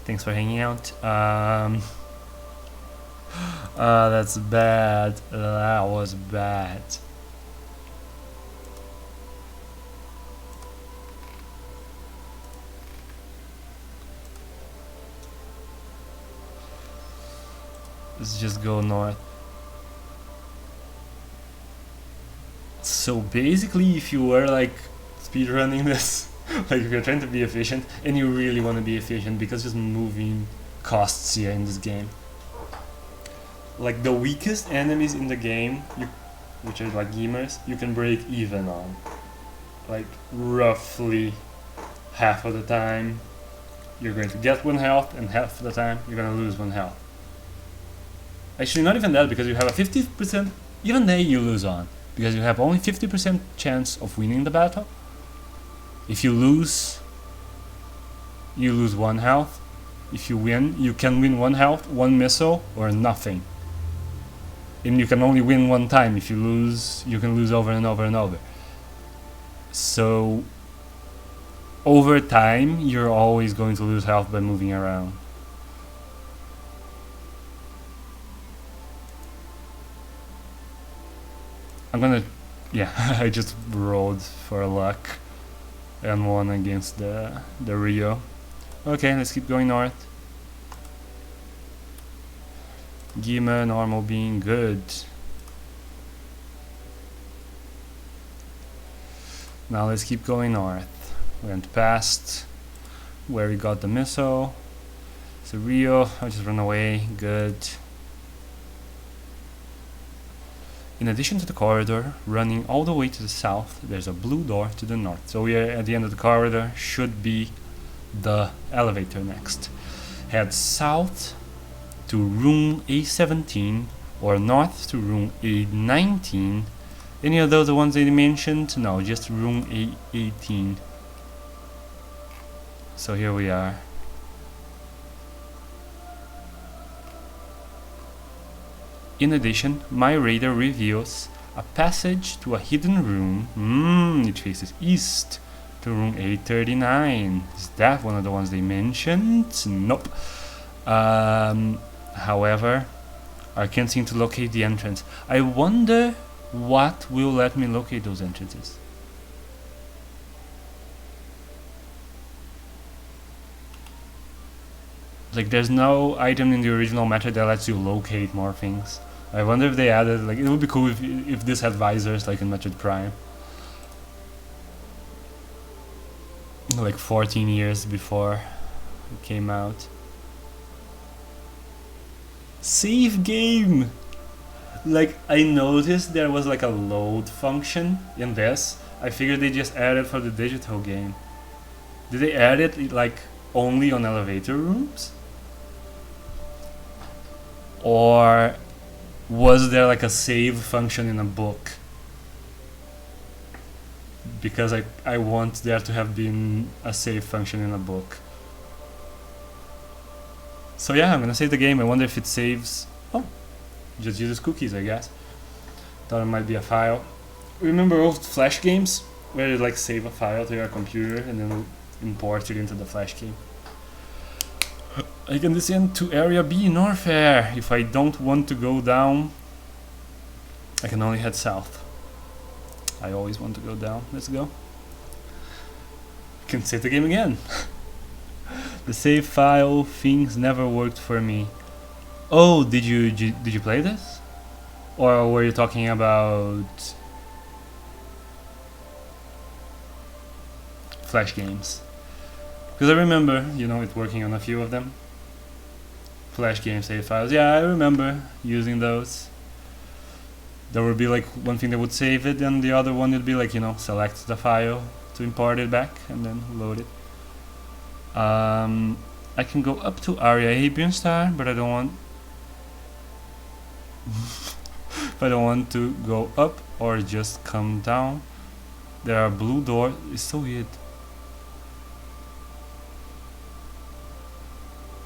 Thanks for hanging out. That's bad. That was bad. Let's just go north. So basically, if you were like speedrunning this, like if you're trying to be efficient and you really want to be efficient, because just moving costs you in this game. Like the weakest enemies in the game, which are like gamers, you can break even on. Like roughly half of the time you're going to get 1 health, and half of the time you're going to lose 1 health. Actually, not even that, because you have a 50%, even there you lose on, because you have only 50% chance of winning the battle. If you lose 1 health. If you win, you can win 1 health, 1 missile, or nothing. And you can only win 1 time. If you lose, you can lose over and over and over. So, over time, you're always going to lose health by moving around. I'm gonna, yeah, I just rolled for luck and won against the Rio. Okay, let's keep going north. Gima, normal being good. Now let's keep going north. Went past where we got the missile. So Rio, I'll just run away, good. In addition to the corridor, running all the way to the south, there's a blue door to the north. So we are at the end of the corridor, should be the elevator next. Head south to room A17 or north to room A19. Any of those the ones they mentioned? No, just room A18. So here we are. In addition, my radar reveals a passage to a hidden room. It faces east to room A39. Is that one of the ones they mentioned? Nope. However, I can't seem to locate the entrance. I wonder what will let me locate those entrances. Like, there's no item in the original Metroid that lets you locate more things. I wonder if they added, like, it would be cool if this had visors like in Metroid Prime. Like 14 years before it came out. Save game! Like, I noticed there was like a load function in this. I figured they just added for the digital game. Did they add it like only on elevator rooms? Or was there like a save function in a book? Because I want there to have been a save function in a book. So yeah, I'm gonna save the game. I wonder if it saves. Oh, just uses cookies, I guess. Thought it might be a file. Remember old Flash games where you like save a file to your computer and then import it into the Flash game? I can descend to Area B, Norfair. If I don't want to go down, I can only head south. I always want to go down. Let's go. Can save the game again. The save file things never worked for me. Oh, did you play this? Or were you talking about Flash games? Because I remember, it working on a few of them. Flash game save files. Yeah, I remember using those. There would be like one thing that would save it, and the other one would be like, select the file to import it back and then load it. I can go up to Area A Beanstar, but I don't want. If I don't want to go up or just come down. There are blue doors. It's so weird.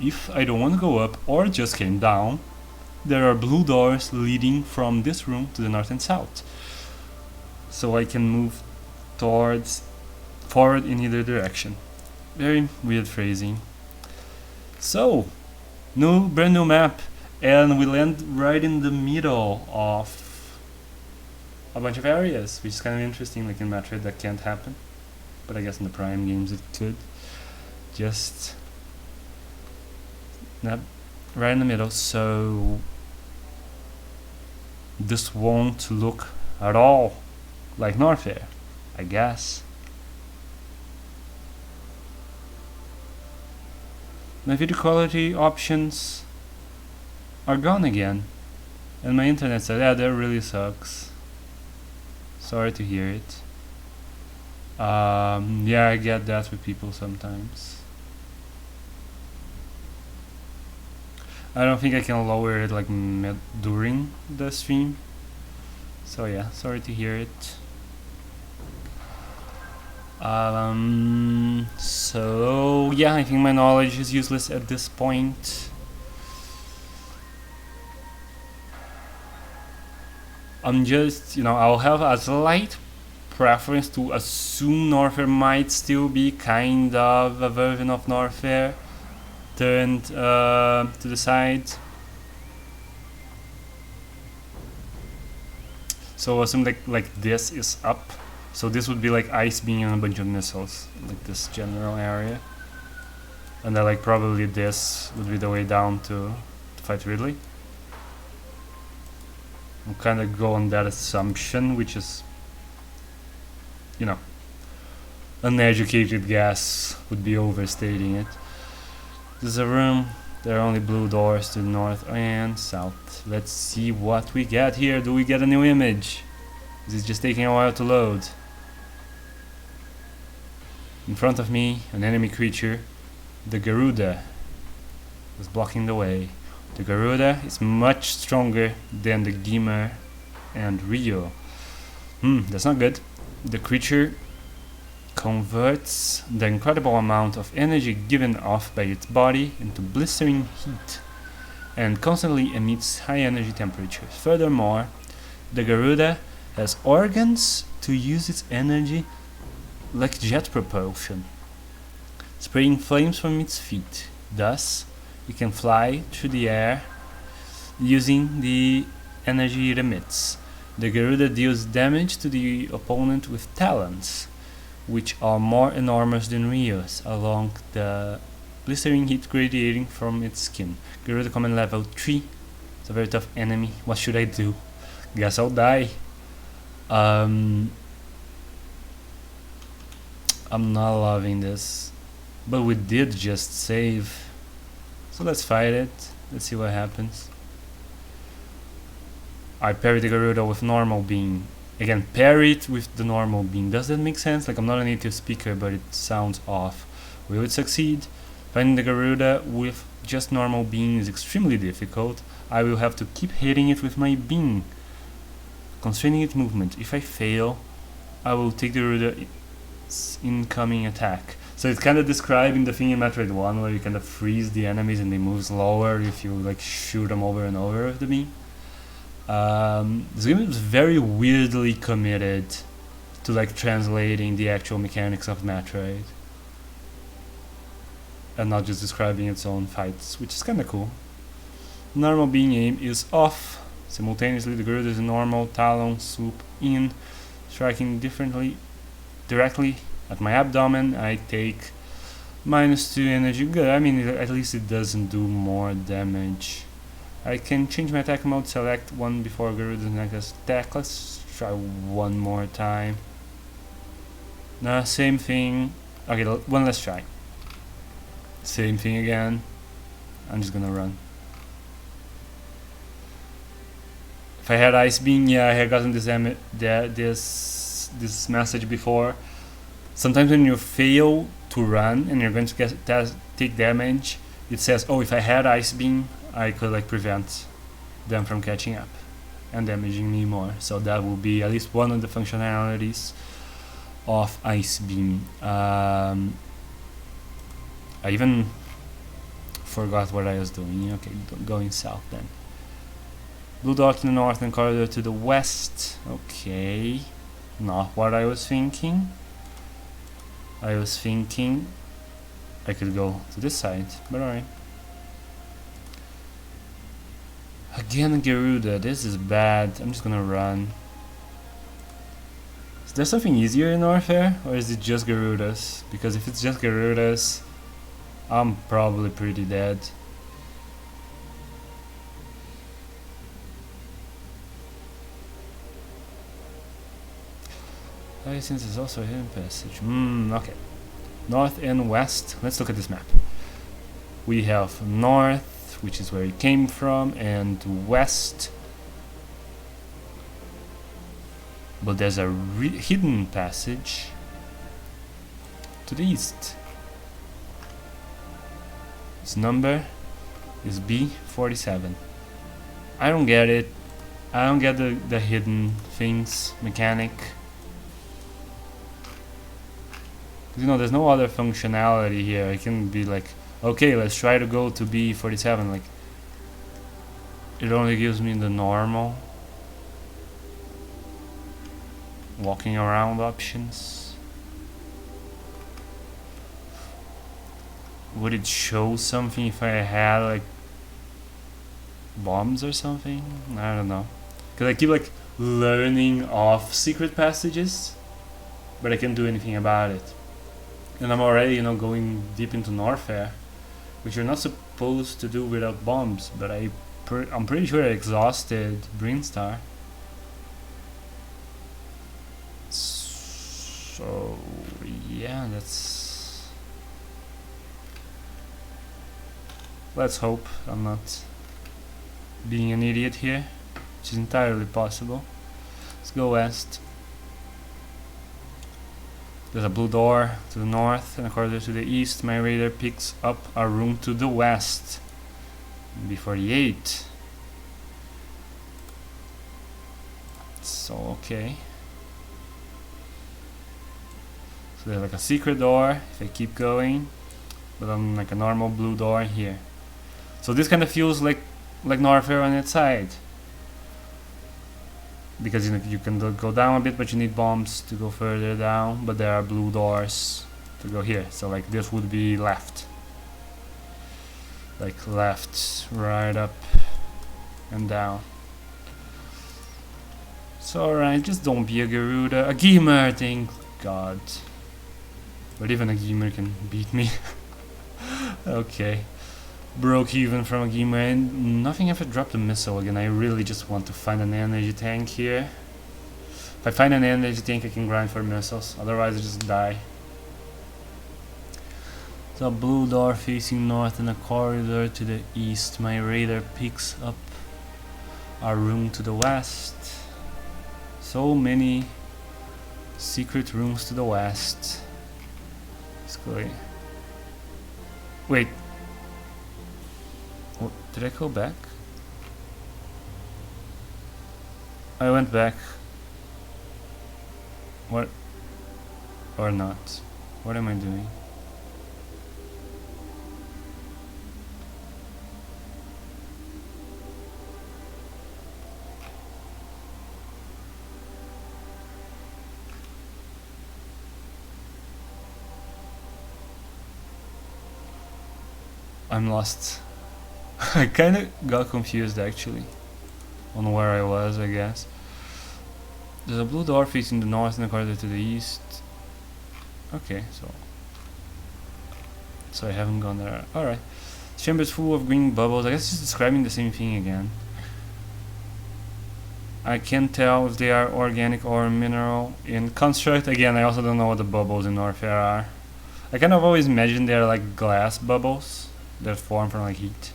If I don't want to go up or just came down, there are blue doors leading from this room to the north and south. So I can move forward in either direction. Very weird phrasing. So, brand new map, and we land right in the middle of a bunch of areas, which is kind of interesting. Like in Metroid, that can't happen, but I guess in the Prime games it could. Just right in the middle. So this won't look at all like Norfair, I guess. My video quality options are gone again, and my internet said, yeah, that really sucks. Sorry to hear it. Yeah, I get that with people sometimes. I don't think I can lower it like during the stream. So yeah, sorry to hear it. So yeah, I think my knowledge is useless at this point. I'm just, I'll have a slight preference to assume Norfair might still be kind of a version of Norfair turned to the side. So assume like this is up. So this would be like ice being on a bunch of missiles, like this general area. And then like probably this would be the way down to fight Ridley. I'll kind of go on that assumption, which is, uneducated guess would be overstating it. There's a room. There are only blue doors to the north and south. Let's see what we get here. Do we get a new image? Is it just taking a while to load? In front of me, an enemy creature, the Garuda, was blocking the way. The Garuda is much stronger than the Gimmer and Rio. That's not good. The creature converts the incredible amount of energy given off by its body into blistering heat and constantly emits high energy temperatures. Furthermore, the Garuda has organs to use its energy like jet propulsion, spraying flames from its feet. Thus, it can fly through the air using the energy it emits. The Garuda deals damage to the opponent with talons, which are more enormous than Rio's, along the blistering heat radiating from its skin. Garuda command level 3. It's a very tough enemy. What should I do? Guess I'll die. I'm not loving this, but we did just save, so let's fight it. Let's see what happens. I parry the Garuda with normal beam. Again, parry it with the normal beam. Does that make sense? Like, I'm not a native speaker, but it sounds off. Will it succeed? Finding the Garuda with just normal beam is extremely difficult. I will have to keep hitting it with my beam, constraining its movement. If I fail, I will take the Garuda's incoming attack. So it's kind of describing the thing in Metroid 1 where you kind of freeze the enemies and they move slower if you like shoot them over and over with the beam. This game is very weirdly committed to like translating the actual mechanics of Metroid and not just describing its own fights, which is kind of cool. Normal beam aim is off. Simultaneously, the Garuda's normal talon swoop in, striking directly at my abdomen. I take -2 energy. Good, I mean, at least it doesn't do more damage. I can change my attack mode, select one before Garuda's next attack. Let's try one more time. Nah, same thing. Okay, one last try. Same thing again. I'm just gonna run. If I had Ice Beam, yeah, I had gotten this message before. Sometimes when you fail to run and you're going to take damage, it says, oh, if I had Ice Beam, I could like prevent them from catching up and damaging me more. So that will be at least one of the functionalities of Ice Beam. I even forgot what I was doing. Okay, going south then. Blue dot to the north and corridor to the west. Okay, not what I was thinking. I was thinking I could go to this side, but alright. Again, Garuda, this is bad. I'm just gonna run. Is there something easier in Warfare, or is it just Garudas? Because if it's just Garudas, I'm probably pretty dead. Since there's also a hidden passage. Okay. North and west. Let's look at this map. We have north, which is where it came from, and west. But there's a hidden passage to the east. Its number is B47. I don't get it. I don't get the hidden things mechanic. You know, there's no other functionality here. I can be like, okay, let's try to go to B47. Like, it only gives me the normal walking around options. Would it show something if I had like bombs or something? I don't know. Cause I keep like learning off secret passages, but I can't do anything about it. And I'm already, you know, going deep into Norfair, which you're not supposed to do without bombs, but I'm pretty sure I exhausted Brinstar. So yeah, let's hope I'm not being an idiot here, which is entirely possible. Let's go west. There's a blue door to the north and a corridor to the east. My radar picks up a room to the west. B48. So okay. So there's like a secret door if I keep going, but I'm like a normal blue door here. So this kind of feels like Norfair on its side. Because you can go down a bit, but you need bombs to go further down, but there are blue doors to go here. So like this would be left. Like left, right up and down. So alright, just don't be a Garuda. A Gamer, thank God. But even a Gamer can beat me. Okay. Broke even from a Gamer, and nothing ever dropped a missile again. I really just want to find an energy tank here. If I find an energy tank, I can grind for missiles. Otherwise, I just die. So, blue door facing north and a corridor to the east. My radar picks up a room to the west. So many secret rooms to the west. Let's go. Wait. What, did I go back? I went back. What? Or not? What am I doing? I'm lost. I kinda got confused actually on where I was, I guess. There's a blue door facing the north and a corridor to the east. Okay, so I haven't gone there. Alright. The chamber is full of green bubbles. I guess it's describing the same thing again. I can't tell if they are organic or mineral. In construct, again, I also don't know what the bubbles in warfare are. I kind of always imagined they're like glass bubbles that form from like heat.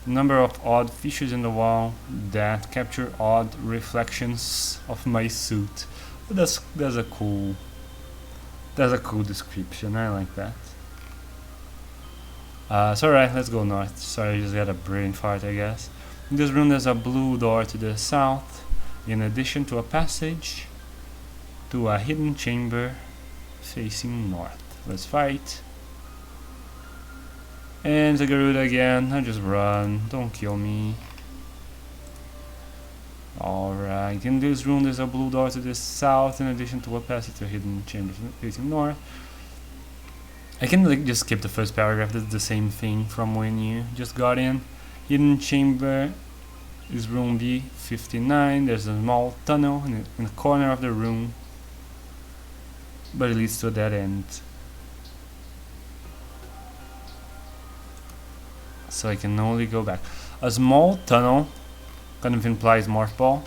Number of odd fissures in the wall that capture odd reflections of my suit. That's a cool description. I like that. So alright, let's go north. Sorry, I just got a brain fart, I guess. In this room there's a blue door to the south, in addition to a passage to a hidden chamber facing north. Let's fight. And the Garuda again. I just run. Don't kill me. Alright, in this room there's a blue door to the south, in addition to a passage to a hidden chamber facing north. I can like just skip the first paragraph. That's the same thing from when you just got in. Hidden chamber is room B59. There's a small tunnel in the corner of the room, but it leads to a dead end. So I can only go back. A small tunnel kind of implies mothball.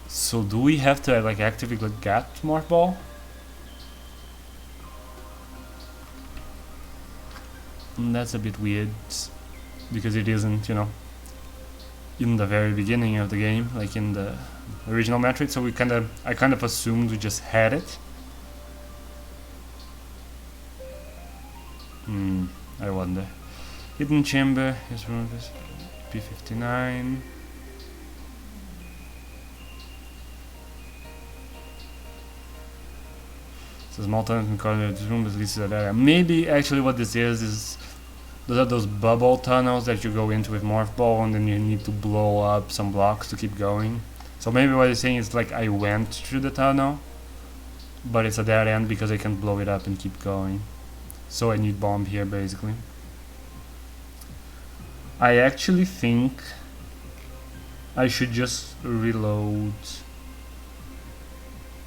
So do we have to like actively get mothball? That's a bit weird, because it isn't, you know, in the very beginning of the game, like in the original Metroid. So I kind of assumed we just had it. I wonder. Hidden chamber is room P59. So small tunnel in the corner of this room that leads to that area. Maybe actually what this is those are those bubble tunnels that you go into with Morph Ball, and then you need to blow up some blocks to keep going. So maybe what it's saying is like I went through the tunnel, but it's a dead end because I can blow it up and keep going. So I need bomb here basically. I actually think I should just reload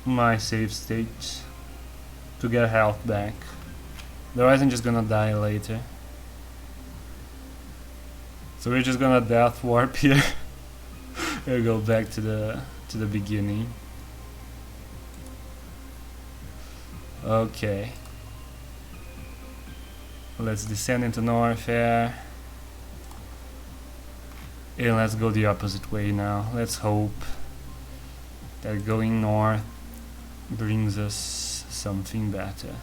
my save state to get health back. Otherwise I'm just gonna die later. So we're just gonna death warp here and go back to the beginning. Okay. Let's descend into Norfair. And let's go the opposite way now. Let's hope that going north brings us something better.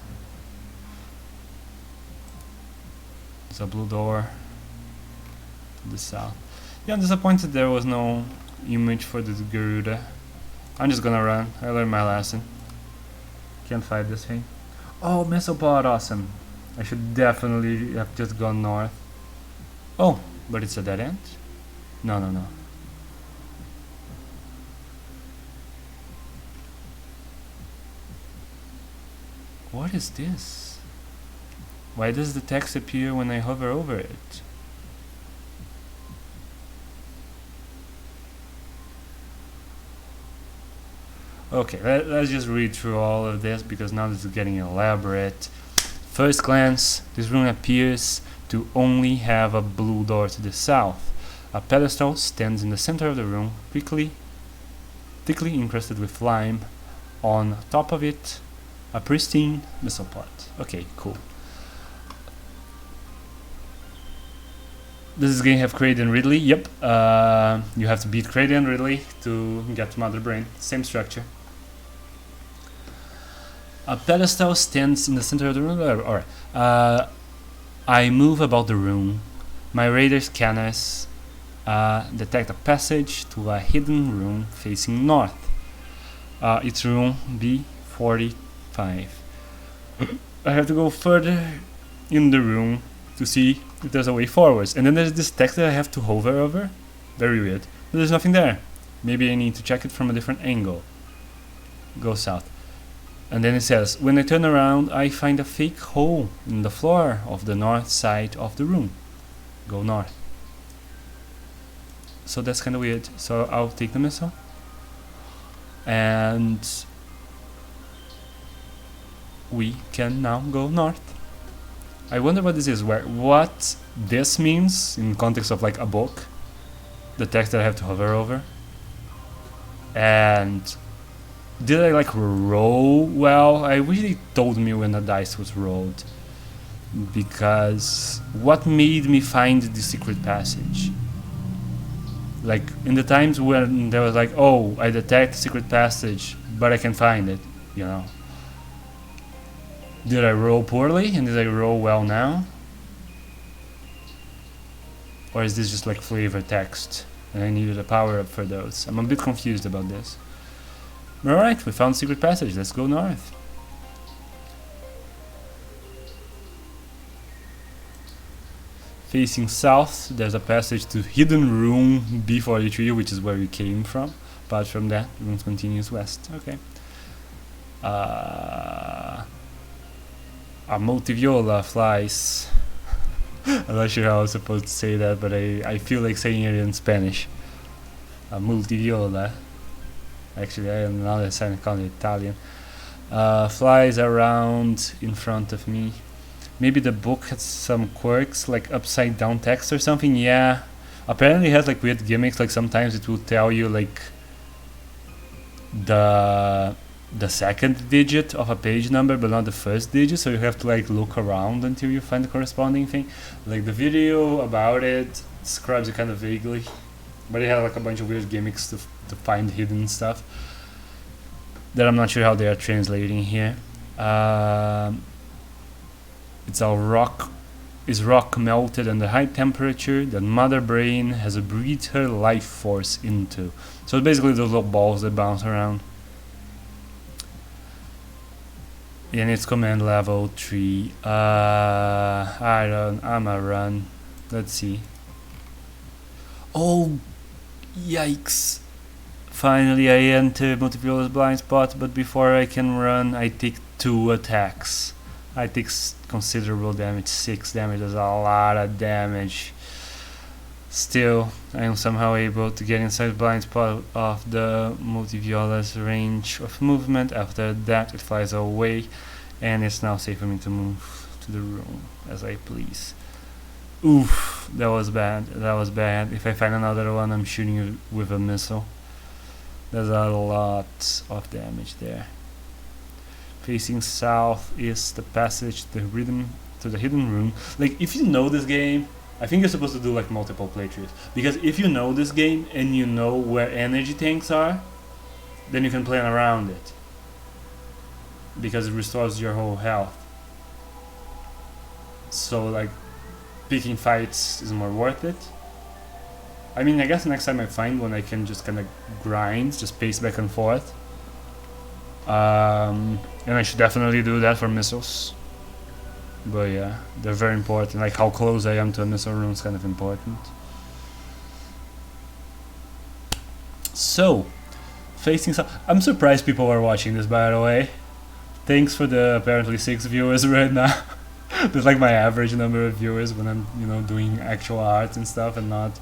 There's a blue door to the south. Yeah, I'm disappointed there was no image for the Garuda. I'm just gonna run. I learned my lesson. Can't fight this thing. Oh, Mesopod, awesome. I should definitely have just gone north. Oh, but it's a dead end? No. What is this? Why does the text appear when I hover over it? Okay, let's just read through all of this, because now this is getting elaborate. First glance, this room appears to only have a blue door to the south. A pedestal stands in the center of the room, thickly encrusted with lime. On top of it, a pristine missile pod. Okay, cool. Does this game have Craig and Ridley? Yep. You have to beat Craig and Ridley to get to Mother Brain. Same structure. A pedestal stands in the center of the room. Alright. I move about the room. My radar scanners detect a passage to a hidden room facing north. It's room B45. I have to go further in the room to see if there's a way forwards. And then there's this text that I have to hover over. Very weird. But there's nothing there. Maybe I need to check it from a different angle. Go south. And then it says, when I turn around, I find a fake hole in the floor of the north side of the room. Go north. So that's kind of weird. So I'll take the missile. And we can now go north. I wonder what this is, what this means in context of like a book, the text that I have to hover over. And did I like roll well? I wish they told me when the dice was rolled, because what made me find the secret passage? Like in the times when there was like, oh, I detect secret passage, but I can find it, you know. Did I roll poorly and did I roll well now? Or is this just like flavor text and I needed a power up for those? I'm a bit confused about this. Alright, we found secret passage, let's go north. Facing south, there's a passage to hidden room B43, which is where we came from. Apart from that, the room continues west. Okay. A multiviola flies. I'm not sure how I was supposed to say that, but I feel like saying it in Spanish. A multiviola. Actually, I am now deciding to call it Italian. Flies around in front of me. Maybe the book has some quirks, like upside down text or something. Yeah, apparently it has like weird gimmicks. Like sometimes it will tell you like the second digit of a page number, but not the first digit. So you have to like look around until you find the corresponding thing. Like the video about it describes it kind of vaguely, but it has like a bunch of weird gimmicks to find hidden stuff that I'm not sure how they are translating here. It's a rock. Is rock melted under high temperature that Mother Brain has breathed her life force into. So it's basically those little balls that bounce around. And it's command level 3. I'ma run. Let's see. Oh, yikes. Finally I enter Multiviola's blind spot, but before I can run, I take 2 attacks. I take considerable damage. 6 damage is a lot of damage. Still, I am somehow able to get inside the blind spot of the Multiviola's range of movement. After that, it flies away, and it's now safe for me to move to the room as I please. Oof, that was bad. That was bad. If I find another one, I'm shooting it with a missile. There's a lot of damage there. Facing south is the passage to the hidden room. Like, if you know this game, I think you're supposed to do like multiple playthroughs, because if you know this game and you know where energy tanks are, then you can plan around it, because it restores your whole health. So like, picking fights is more worth it. I mean, I guess next time I find one, I can just kind of grind, just pace back and forth. And I should definitely do that for missiles. But yeah, they're very important. Like how close I am to a missile room is kind of important. So, facing south. I'm surprised people are watching this, by the way. Thanks for the apparently 6 viewers right now. That's like my average number of viewers when I'm, you know, doing actual art and stuff and not,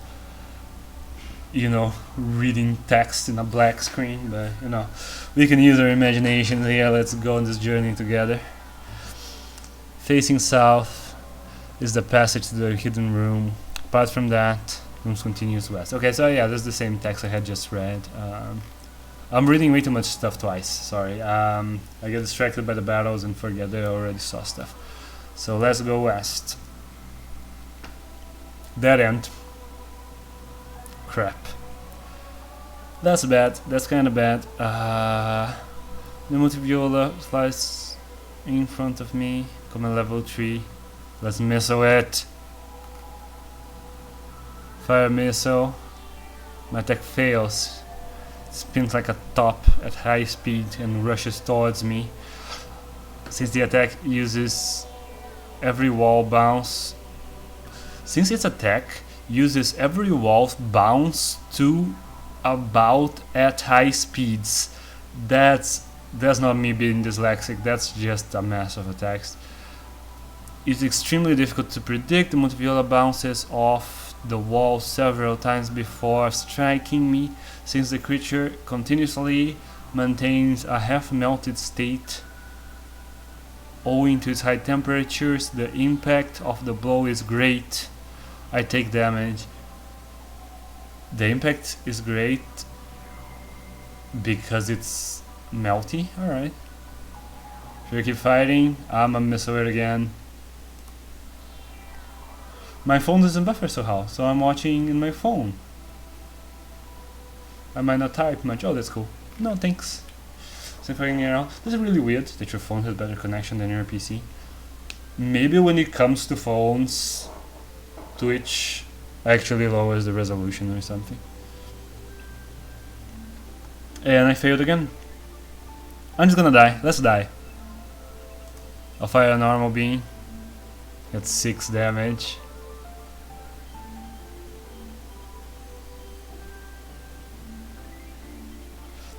you know, reading text in a black screen. But you know, we can use our imagination here. Let's go on this journey together. Facing south is the passage to the hidden room. Apart from that, rooms continues west. Okay, so yeah, this is the same text I had just read. I'm reading way too much stuff twice. Sorry. I get distracted by the battles and forget that I already saw stuff. So let's go west. Dead end. Crap. That's bad. That's kind of bad. The Multiviola flies in front of me. Coming level 3. Let's missile it. Fire missile. My attack fails. It spins like a top at high speed and rushes towards me. Since the attack uses every wall bounce. Since its attack uses every wall bounce to about at high speeds. That's not me being dyslexic, that's just a mess of attacks. It's extremely difficult to predict. The Multiviola bounces off the wall several times before striking me, since the creature continuously maintains a half-melted state. Owing to its high temperatures, the impact of the blow is great. I take damage. The impact is great because it's melty. Alright. Should we keep fighting? I'm a missile it again. My phone doesn't buffer somehow, so I'm watching in my phone. I might not type much. Oh, that's cool. No, thanks. So this is really weird that your phone has better connection than your PC. Maybe when it comes to phones, Twitch actually lowers the resolution or something. And I failed again. I'm just gonna die. Let's die. I'll fire a normal beam. That's 6 damage.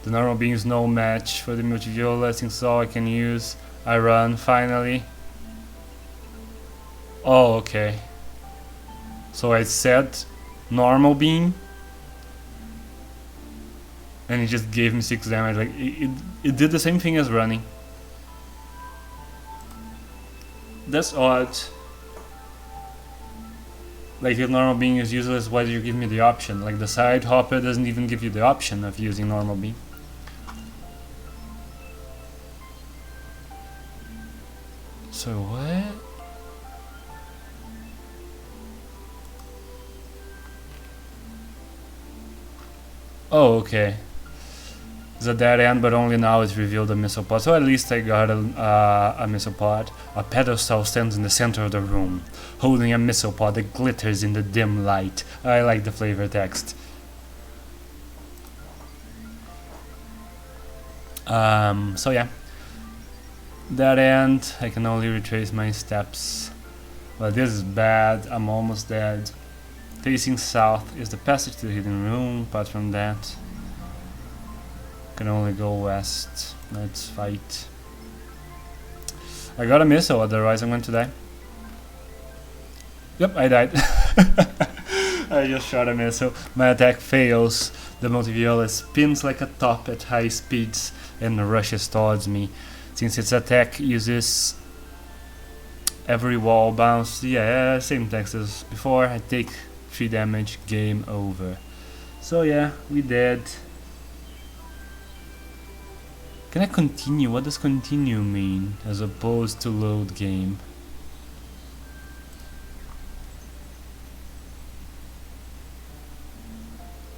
The normal beam is no match for the Multiviola, since all I can use. I run finally. Oh, okay. So I set normal beam, and it just gave me 6 damage. Like it did the same thing as running. That's odd. Like if normal beam is useless, why do you give me the option? Like the side hopper doesn't even give you the option of using normal beam. So what? Oh, okay. It's a dead end, but only now it's revealed a missile pod. So at least I got a missile pod. A pedestal stands in the center of the room, holding a missile pod that glitters in the dim light. I like the flavor text. So yeah. Dead end. I can only retrace my steps. Well, this is bad. I'm almost dead. Facing south is the passage to the hidden room. Apart from that, can only go west. Let's fight. I got a missile, otherwise I'm going to die. Yep, I died. I just shot a missile. My attack fails. The Multiviola spins like a top at high speeds and rushes towards me. Since its attack uses every wall bounce, yeah, same text as before, I take 3 damage, game over. So yeah, we dead. Can I continue? What does continue mean as opposed to load game?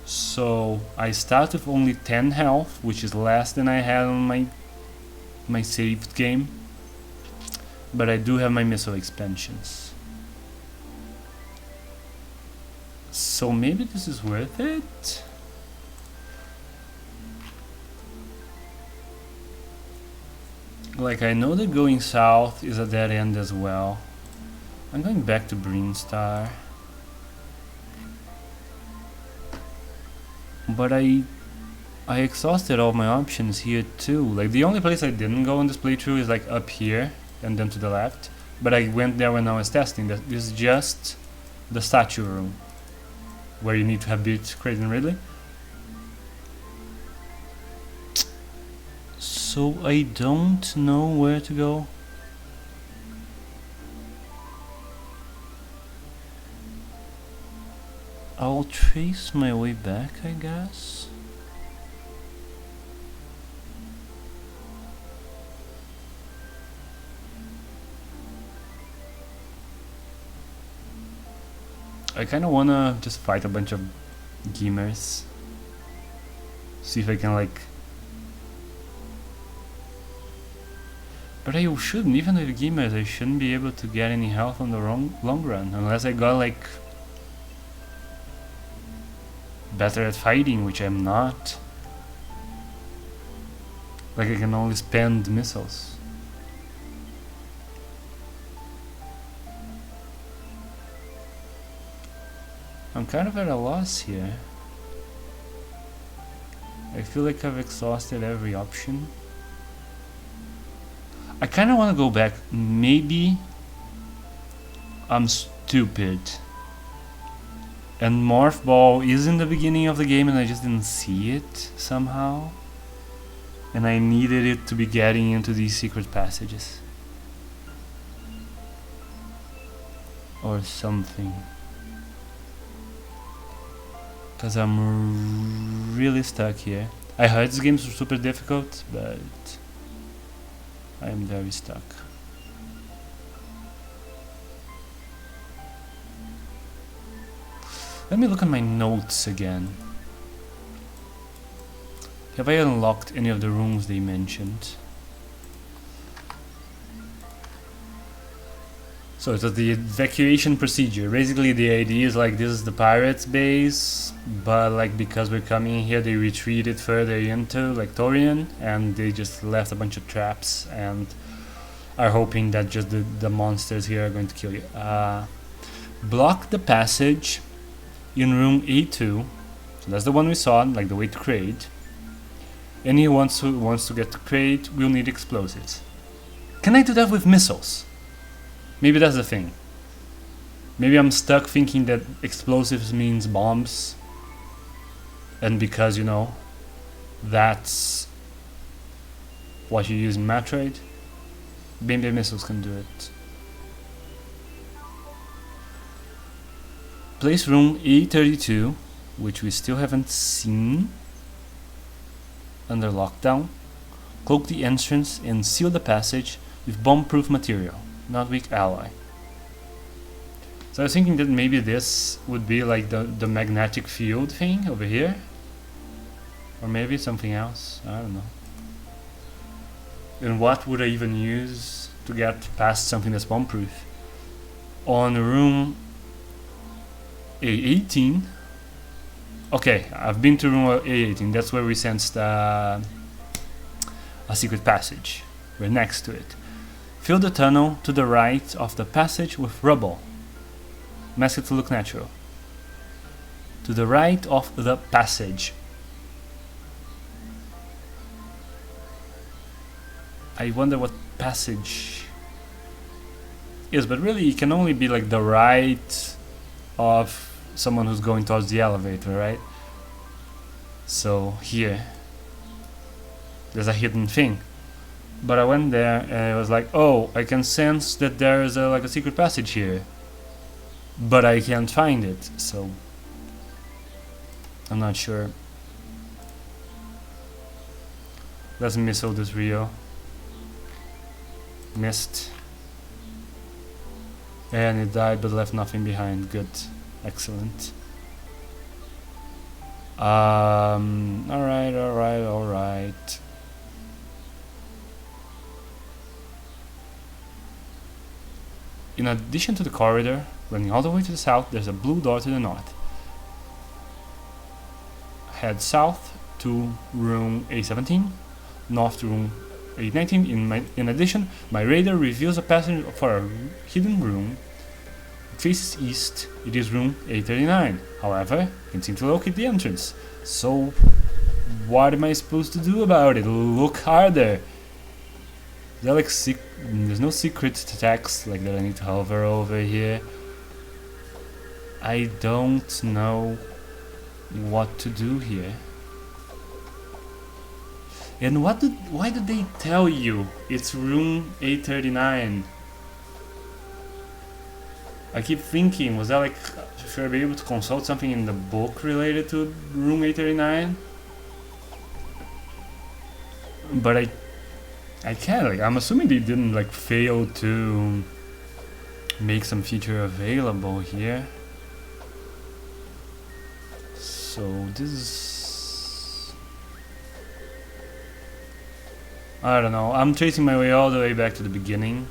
So I start with only 10 health, which is less than I had on my saved game, but I do have my missile expansions. So maybe this is worth it? Like, I know that going south is a dead end as well. I'm going back to Breenstar. But I exhausted all my options here too. Like, the only place I didn't go in this playthrough is like up here and then to the left. But I went there when I was testing. This is just the statue room, where you need to have beat Creighton Ridley. So I don't know where to go. I'll trace my way back, I guess. I kinda wanna just fight a bunch of gamers. See if I can like But I shouldn't, even with gamers, I shouldn't be able to get any health on the long run, unless I got like better at fighting, which I'm not. Like I can only spend missiles. I'm kind of at a loss here. I feel like I've exhausted every option. I kind of want to go back. Maybe I'm stupid and Morph Ball is in the beginning of the game and I just didn't see it somehow, and I needed it to be getting into these secret passages or something, because I'm really stuck here. I heard this game's super difficult, but I am very stuck. Let me look at my notes again. Have I unlocked any of the rooms they mentioned? So it was the evacuation procedure. Basically the idea is like this is the pirates base, but like because we're coming here they retreated further into like Torian and they just left a bunch of traps and are hoping that just the monsters here are going to kill you. Block the passage in room A2, so that's the one we saw, like the way to crate. Anyone who wants to get to crate will need explosives. Can I do that with missiles? Maybe that's the thing. Maybe I'm stuck thinking that explosives means bombs, and because, you know, that's what you use in Metroid, maybe missiles can do it. Place room A32, which we still haven't seen, under lockdown. Cloak the entrance and seal the passage with bomb-proof material, not weak alloy. So I was thinking that maybe this would be like the magnetic field thing over here, or maybe something else, I don't know. And what would I even use to get past something that's bomb-proof? On room A18. Okay, I've been to room A18. That's where we sensed a secret passage. We're next to it. Fill the tunnel to the right of the passage with rubble. Mask it to look natural. To the right of the passage. I wonder what passage is, but really it can only be like the right of someone who's going towards the elevator, right? So here there's a hidden thing, but I went there and it was like, oh, I can sense that there is like a secret passage here, but I can't find it, so I'm not sure. Let's miss all this Rio. Missed. And it died but left nothing behind. Good. Excellent. Alright. In addition to the corridor, running all the way to the south, there's a blue door to the north. Head south to room A17, north to room A19. In addition, my radar reveals a passage for a hidden room. It faces east. It is room A39. However, I can seem to locate the entrance. So, what am I supposed to do about it? Look harder. Is there like there's no secret text like that I need to hover over here. I don't know what to do here. And why did they tell you it's room A39? I keep thinking, was that like, should I be able to consult something in the book related to room A39? But I can't, like, I'm assuming they didn't like fail to make some feature available here. So this is... I don't know. I'm tracing my way all the way back to the beginning.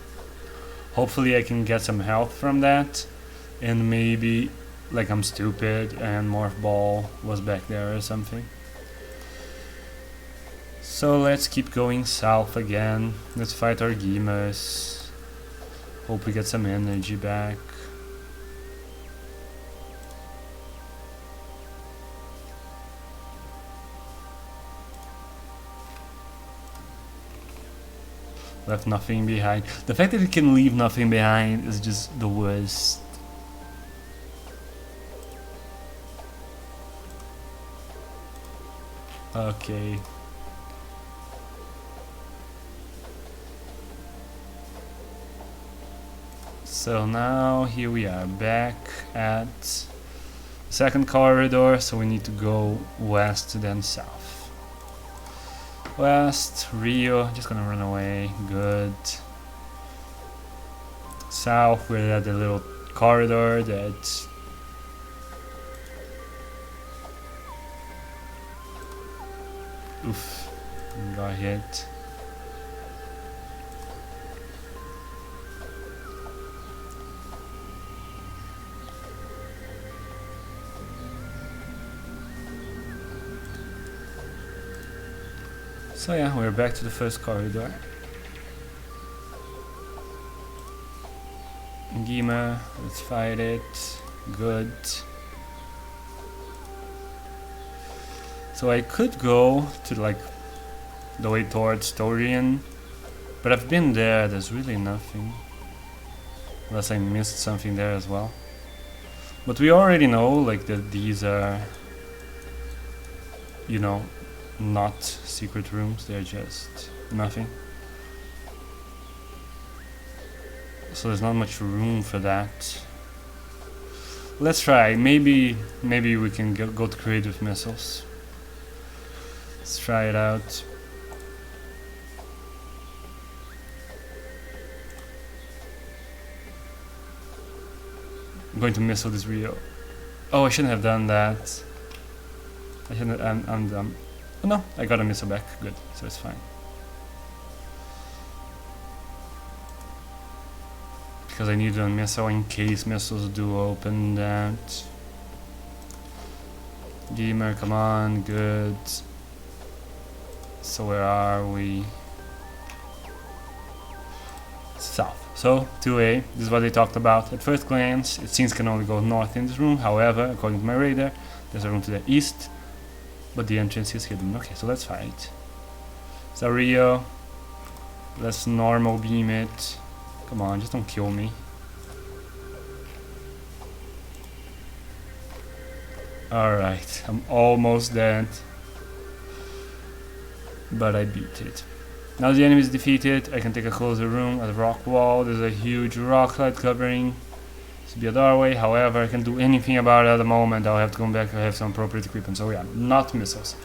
Hopefully I can get some health from that. And maybe, like, I'm stupid and Morph Ball was back there or something. So let's keep going south again. Let's fight our Gimas. Hope we get some energy back. Left nothing behind. The fact that it can leave nothing behind is just the worst. Okay. So now here we are back at second corridor, so we need to go west then south. West, Rio, just gonna run away, good. South, we're at the little corridor that oof, got hit. So yeah, we're back to the first corridor. Gima, let's fight it. Good. So I could go to like the way towards Torian, but I've been there, there's really nothing. Unless I missed something there as well. But we already know like that these are, you know, not secret rooms, they're just nothing. So there's not much room for that. Let's try, maybe we can go to creative missiles. Let's try it out. I'm going to missile this Rio. Oh, I shouldn't have done that. I shouldn't have, I'm dumb. Oh no, I got a missile back, good, so it's fine. Because I need a missile in case missiles do open that. Gamer, come on, good. So where are we? South. So, 2A, this is what they talked about. At first glance, it seems can only go north in this room. However, according to my radar, there's a room to the east. But the entrance is hidden. Okay, so let's fight. Zario. Let's normal beam it. Come on, just don't kill me. Alright, I'm almost dead. But I beat it. Now the enemy is defeated, I can take a closer room at the rock wall. There's a huge rock slide covering. This would be a doorway, however, I can do anything about it at the moment. I'll have to come back, I have some appropriate equipment. So yeah, not missiles.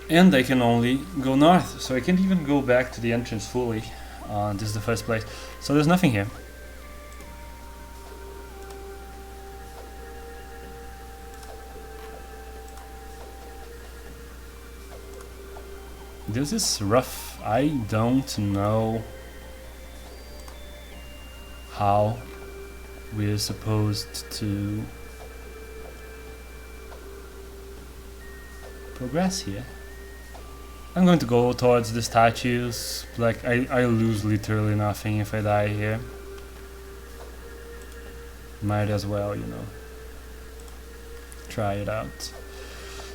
And I can only go north, so I can't even go back to the entrance fully. This is the first place. So there's nothing here. This is rough. I don't know how we're supposed to progress here. I'm going to go towards the statues. Like, I lose literally nothing if I die here. Might as well, you know. Try it out.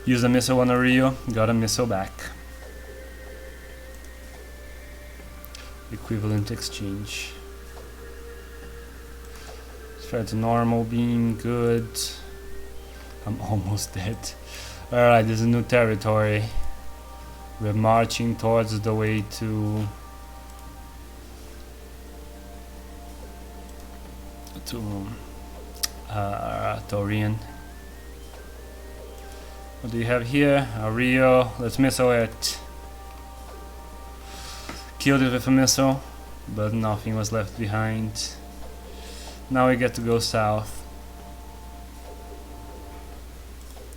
Use a missile on a Rio, got a missile back. Equivalent exchange. Let's try the normal beam, good. I'm almost dead. Alright, this is new territory. We're marching towards the way to Torian. What do you have here? A Rio. Let's missile it. Killed it with a missile, but nothing was left behind. Now we get to go south.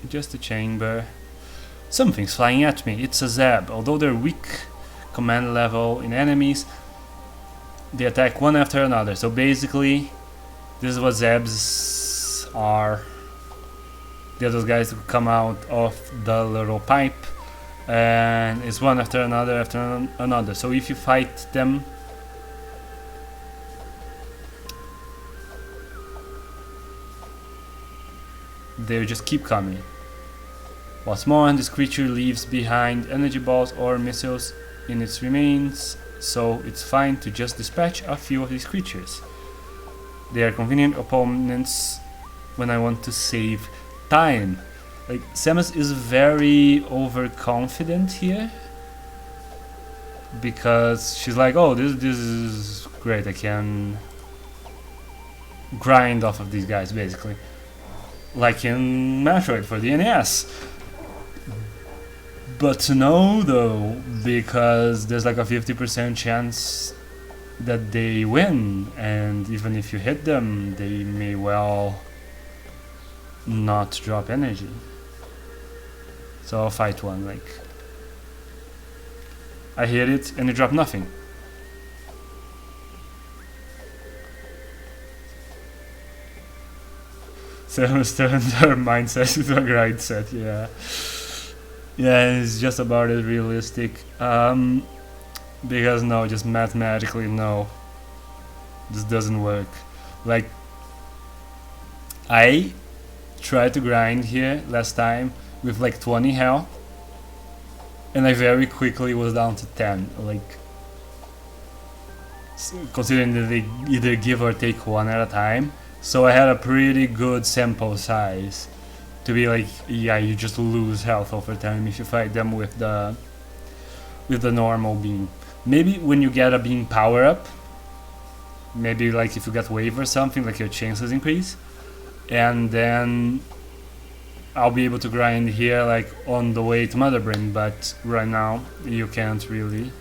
Just a chamber. Something's flying at me. It's a Zeb. Although they're weak command level in enemies, they attack one after another. So basically, this is what Zebs are. They're those guys who come out of the little pipe, and it's one after another. So if you fight them, they just keep coming. What's more, this creature leaves behind energy balls or missiles in its remains, so it's fine to just dispatch a few of these creatures. They are convenient opponents when I want to save time. Like, Samus is very overconfident here, because she's like, oh, this is great, I can grind off of these guys, basically. Like in Metroid for the NES. But no, though, because there's like a 50% chance that they win, and even if you hit them, they may well not drop energy. So I'll fight one, like, I hit it and it dropped nothing. Samus turned her mindset into a grind set, yeah. Yeah, it's just about as realistic. Because no, just mathematically, no. This doesn't work. Like, I tried to grind here last time with like 20 health, and I very quickly was down to 10. Like, considering that they either give or take one at a time, so I had a pretty good sample size to be like, yeah, you just lose health over time if you fight them with the normal beam. Maybe when you get a beam power up, maybe like if you get wave or something, like your chances increase, and then I'll be able to grind here like on the way to Mother Brain, but right now you can't really.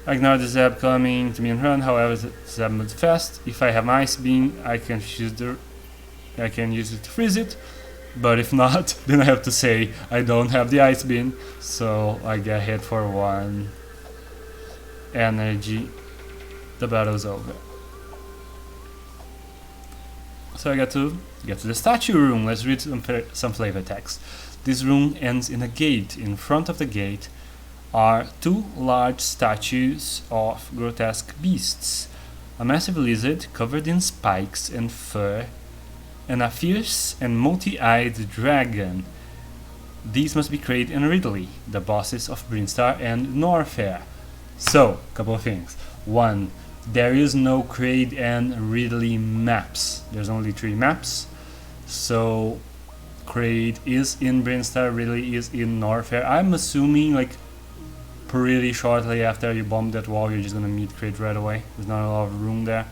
I ignore the Zeb coming to me and run, however the Zeb moves fast. If I have Ice Beam, I can use it to freeze it, but if not, then I have to say I don't have the Ice Beam, so I get hit for 1 energy. The battle's over. So I get to the statue room. Let's read some flavor text. This room ends in a gate. In front of the gate are 2 large statues of grotesque beasts. A massive lizard covered in spikes and fur, and a fierce and multi-eyed dragon. These must be Kraid and Ridley, the bosses of Brinstar and Norfair. So, couple of things. 1, there is no Kraid and Ridley maps. There's only 3 maps. So, Kraid is in Brinstar, Ridley is in Norfair. I'm assuming, like, pretty shortly after you bomb that wall, you're just gonna meet Kraid right away. There's not a lot of room there.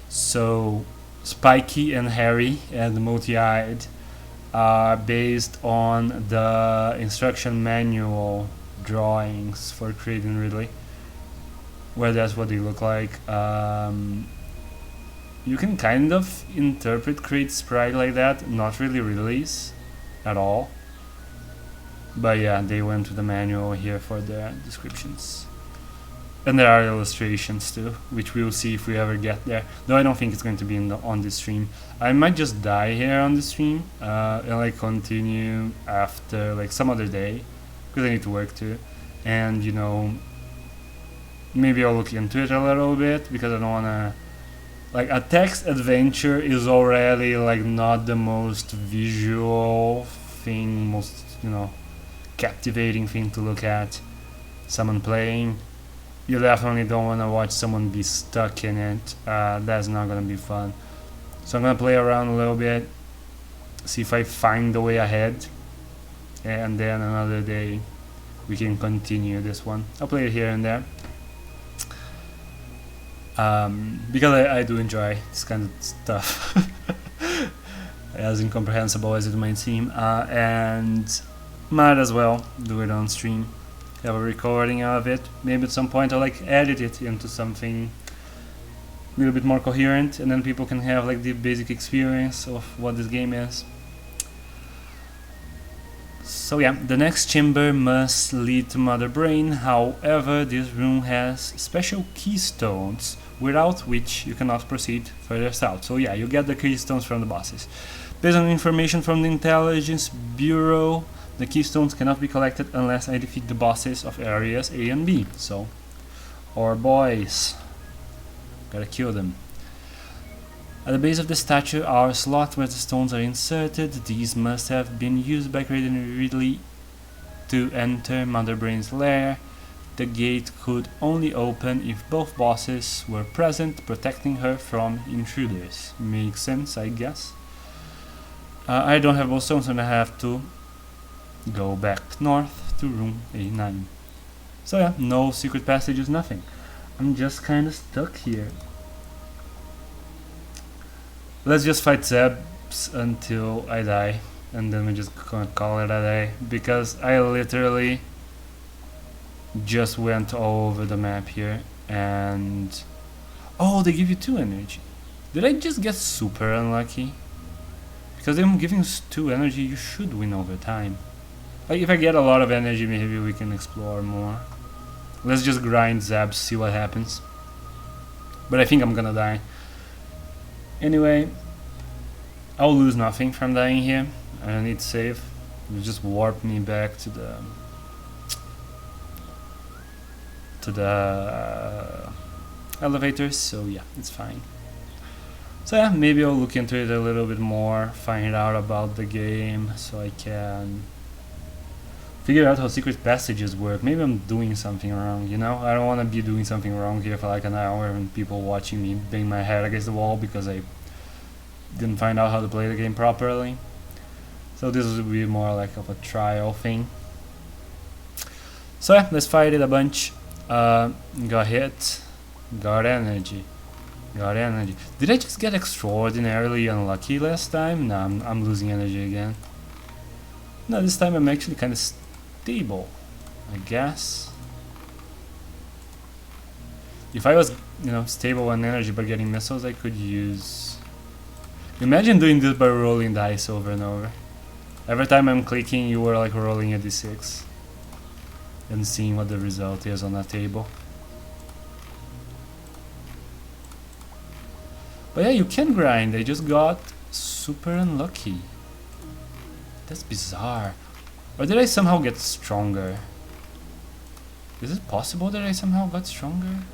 So, Spiky and Hairy and multi-eyed are based on the instruction manual drawings for Kraid and Ridley, where that's what they look like. You can kind of interpret Kraid's sprite like that, not really Ridley's at all. But yeah, they went to the manual here for the descriptions. And there are illustrations too, which we'll see if we ever get there. Though I don't think it's going to be on this stream. I might just die here on the stream and like continue after like some other day, because I need to work too. And you know, maybe I'll look into it a little bit, because I don't wanna, like, a text adventure is already like not the most visual thing, most, you know, captivating thing to look at. Someone playing, you definitely don't want to watch someone be stuck in it. That's not gonna be fun. So I'm gonna play around a little bit, see if I find the way ahead, and then another day we can continue this one. I'll play it here and there, because I do enjoy this kind of stuff, as incomprehensible as it might seem, and might as well do it on stream. Have a recording of it. Maybe at some point I'll like edit it into something a little bit more coherent, and then people can have like the basic experience of what this game is. So yeah, the next chamber must lead to Mother Brain. However, this room has special keystones without which you cannot proceed further south. So yeah, you get the keystones from the bosses. Based on information from the Intelligence Bureau, the keystones cannot be collected unless I defeat the bosses of areas A and B. So, our boys, gotta kill them. At the base of the statue are slots where the stones are inserted. These must have been used by Creighton Ridley to enter Mother Brain's lair. The gate could only open if both bosses were present, protecting her from intruders. Makes sense, I guess. I don't have both stones and I have to go back north to room A9. So yeah, no secret passages, nothing. I'm just kinda stuck here. Let's just fight Zebs until I die, and then we're just gonna call it a day, because I literally just went all over the map here, and oh, they give you 2 energy. Did I just get super unlucky? Because them giving 2 energy, you should win over time. Like if I get a lot of energy, maybe we can explore more. Let's just grind Zebs, see what happens. But I think I'm gonna die. Anyway, I'll lose nothing from dying here. I don't need to save. It'll just warp me back to the elevators, so yeah, it's fine. So yeah, maybe I'll look into it a little bit more, find out about the game, so I can figure out how secret passages work. Maybe I'm doing something wrong, you know? I don't want to be doing something wrong here for like an hour and people watching me bang my head against the wall because I didn't find out how to play the game properly. So this will be more like of a trial thing. So yeah, let's fight it a bunch. Got hit, got energy, got energy. Did I just get extraordinarily unlucky last time? Nah, I'm losing energy again. No, this time I'm actually kind of stable, I guess. If I was, you know, stable on energy by getting missiles, I could use... Imagine doing this by rolling dice over and over. Every time I'm clicking, you were like rolling a d6 and seeing what the result is on that table. But yeah, you can grind. I just got super unlucky. That's bizarre. Or did I somehow get stronger? Is it possible that I somehow got stronger?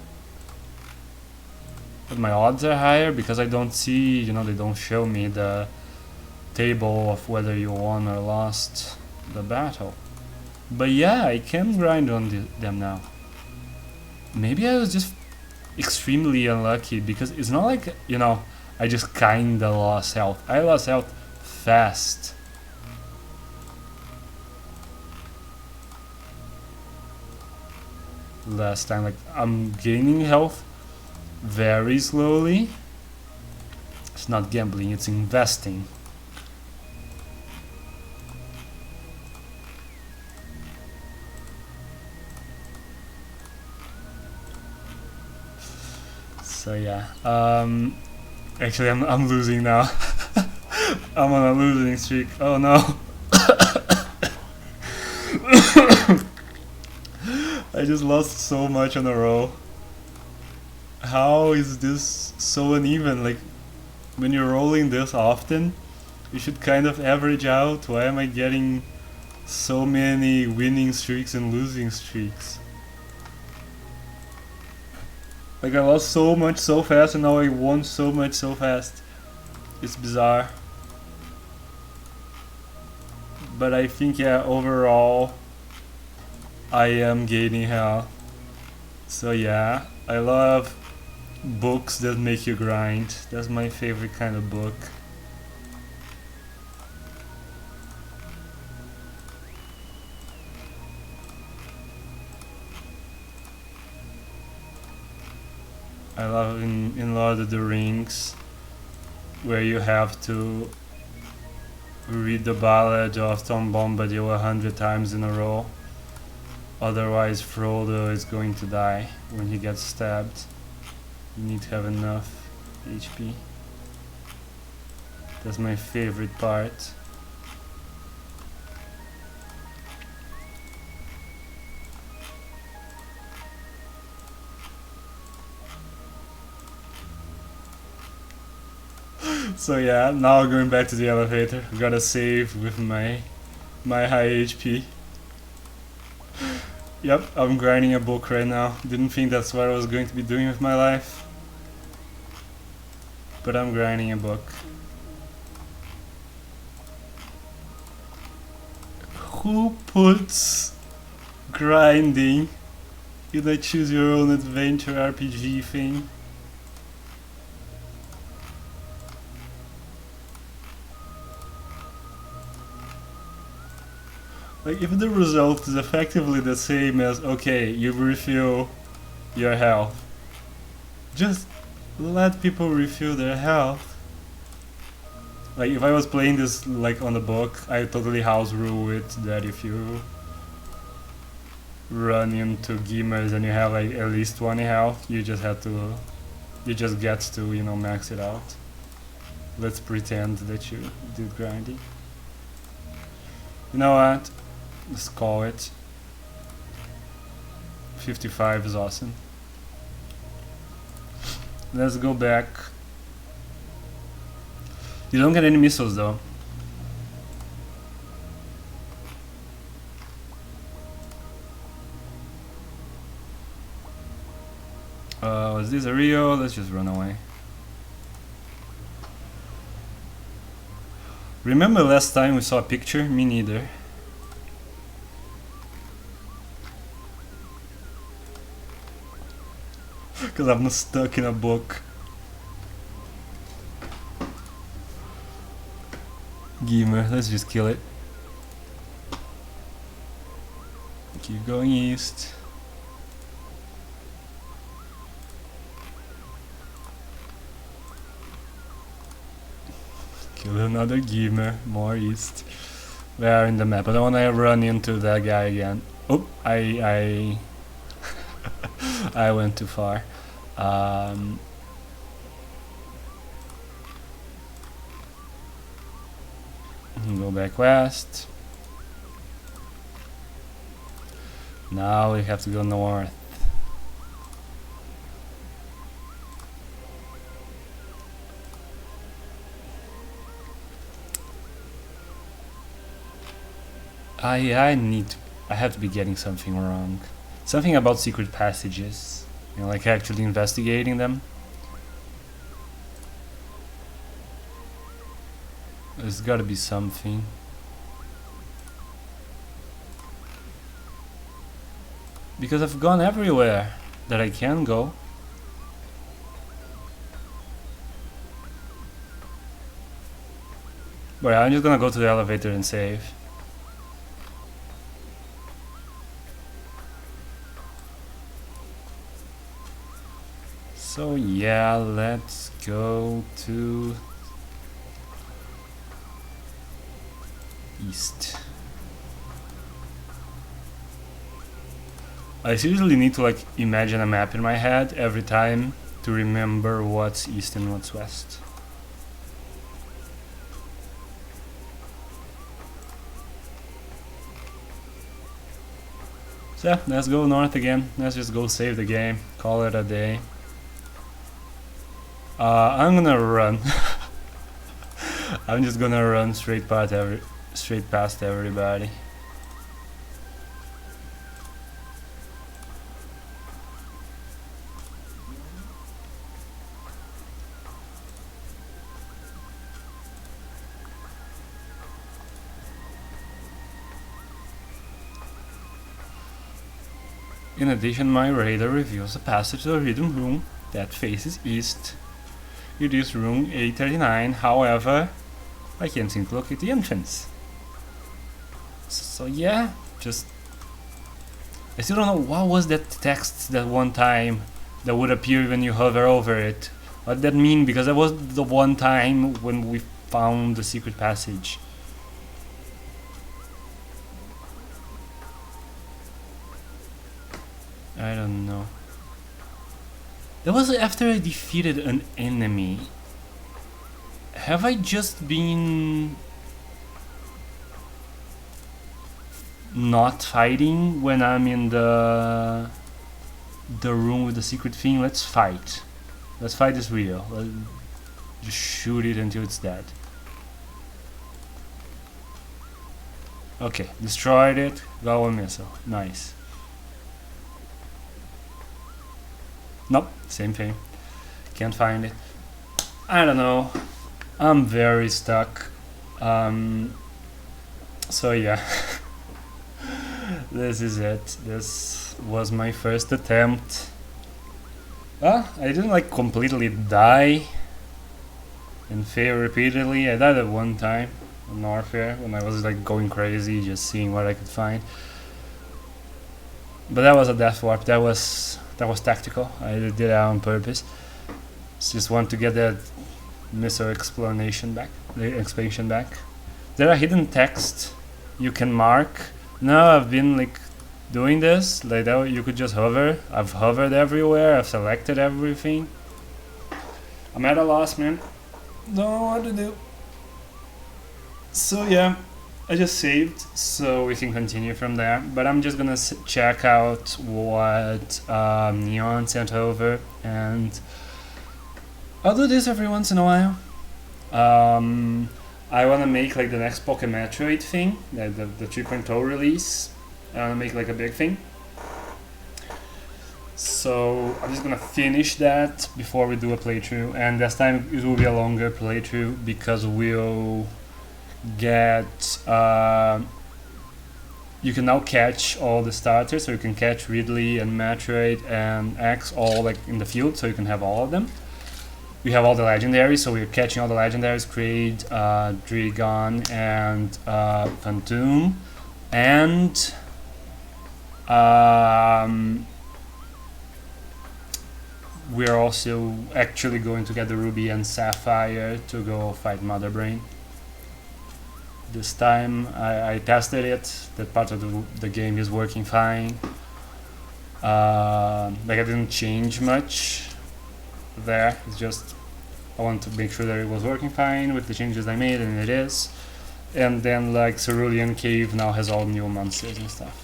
But my odds are higher because I don't see, you know, they don't show me the table of whether you won or lost the battle. But yeah, I can grind on them now. Maybe I was just extremely unlucky because it's not like, you know, I just kinda lost health. I lost health fast. Last time, like, I'm gaining health very slowly. It's not gambling, it's investing. So yeah, actually I'm losing now. I'm on a losing streak. Oh no. I just lost so much in a row. How is this so uneven? Like, when you're rolling this often, you should kind of average out. Why am I getting so many winning streaks and losing streaks? Like, I lost so much so fast and now I won so much so fast. It's bizarre. But I think, yeah, overall I am gaining health. So yeah, I love books that make you grind. That's my favorite kind of book. I love in Lord of the Rings, where you have to read the ballad of Tom Bombadil 100 times in a row. Otherwise Frodo is going to die when he gets stabbed. You need to have enough HP. That's my favorite part. So yeah, now going back to the elevator. Gotta save with my high HP. Yep, I'm grinding a book right now. Didn't think that's what I was going to be doing with my life. But I'm grinding a book. Who puts grinding in a choose your own adventure RPG thing? Like, if the result is effectively the same as, okay, you refill your health, just let people refill their health. Like, if I was playing this like on the book, I totally house rule it that if you run into gamers and you have like at least 20 health, you just get to, you know, max it out. Let's pretend that you did grinding. You know what? Let's call it. 55 is awesome. Let's go back. You don't get any missiles though. Was this a Rio? Let's just run away. Remember last time we saw a picture? Me neither. Because I'm stuck in a book. Gamer, let's just kill it. Keep going east. Kill another gamer, more east. Where in the map? I don't want to run into that guy again. Oh, I I went too far. Go back west. Now we have to go north. I have to be getting something wrong. Something about secret passages. You know, like actually investigating them. There's gotta be something. Because I've gone everywhere that I can go. But I'm just gonna go to the elevator and save. So yeah, let's go to east. I seriously need to like imagine a map in my head every time to remember what's east and what's west. So yeah, let's go north again. Let's just go save the game, call it a day. I'm gonna run. I'm just gonna run straight past everybody. In addition, my radar reveals a passage to a hidden room that faces east. It is room 839, however, I can't seem to locate the entrance. So yeah, I still don't know what was that text that one time that would appear when you hover over it. What did that mean? Because that was the one time when we found the secret passage. I don't know. That was after I defeated an enemy. Have I just been not fighting when I'm in the room with the secret thing? Let's fight. Let's fight this Rio. Just shoot it until it's dead. Okay, destroyed it. Got one missile. Nice. Nope, same thing. Can't find it. I don't know. I'm very stuck. So yeah. This is it. This was my first attempt. I didn't like completely die and fail repeatedly. I died at one time on Warfare when I was like going crazy just seeing what I could find. But that was a death warp. That was tactical. I did it on purpose. Just want to get that missile explanation back, the expansion back. There are hidden text you can mark. No, I've been like doing this. Like that, you could just hover. I've hovered everywhere. I've selected everything. I'm at a loss, man. Don't know what to do. So yeah, I just saved, so we can continue from there. But I'm just gonna check out what Neon sent over, and I'll do this every once in a while. I wanna make like the next Pokemon Metroid thing, the 3.0 release. I wanna make like a big thing. So I'm just gonna finish that before we do a playthrough, and this time it will be a longer playthrough because we'll get you can now catch all the starters, so you can catch Ridley and Metroid and X all like in the field, so you can have all of them. We have all the legendaries, so we're catching all the legendaries: Kraid, Drigon, and Phantom, and we're also actually going to get the Ruby and Sapphire to go fight Mother Brain. This time I tested it. That part of the game is working fine. Like I didn't change much there. It's just I want to make sure that it was working fine with the changes I made, and it is. And then like Cerulean Cave now has all new monsters and stuff.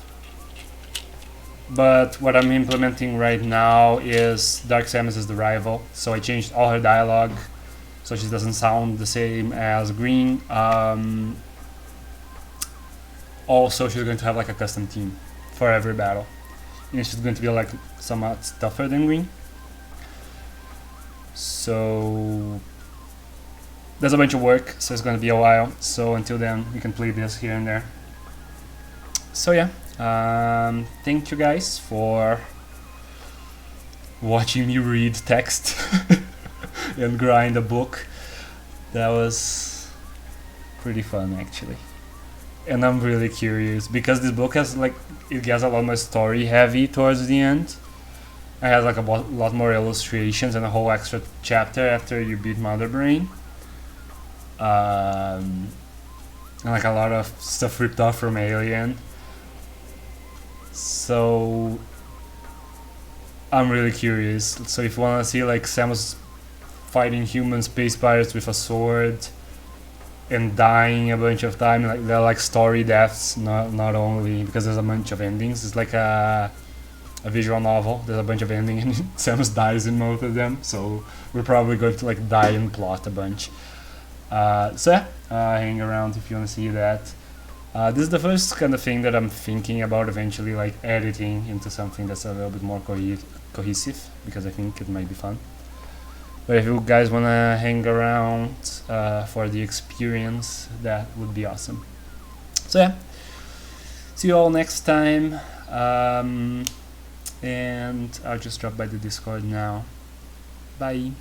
But what I'm implementing right now is Dark Samus the rival. So I changed all her dialogue so she doesn't sound the same as Green. Also, she's going to have like a custom team for every battle. And she's going to be like somewhat tougher than Green. So there's a bunch of work, so it's going to be a while. So until then, we can play this here and there. So yeah, thank you guys for watching me read text and grind a book. That was pretty fun actually. And I'm really curious because this book has like, it gets a lot more story heavy towards the end. It has like a lot more illustrations and a whole extra chapter after you beat Mother Brain. And like a lot of stuff ripped off from Alien. So I'm really curious. So if you wanna see like Samus fighting human space pirates with a sword and dying a bunch of time, like they're like story deaths, not only because there's a bunch of endings. It's like a visual novel. There's a bunch of endings and Samus dies in most of them, so we're probably going to like die and plot a bunch. So yeah, hang around if you want to see that. This is the first kind of thing that I'm thinking about eventually like editing into something that's a little bit more cohesive, because I think it might be fun. But if you guys want to hang around for the experience, that would be awesome. So yeah, see you all next time. And I'll just drop by the Discord now. Bye.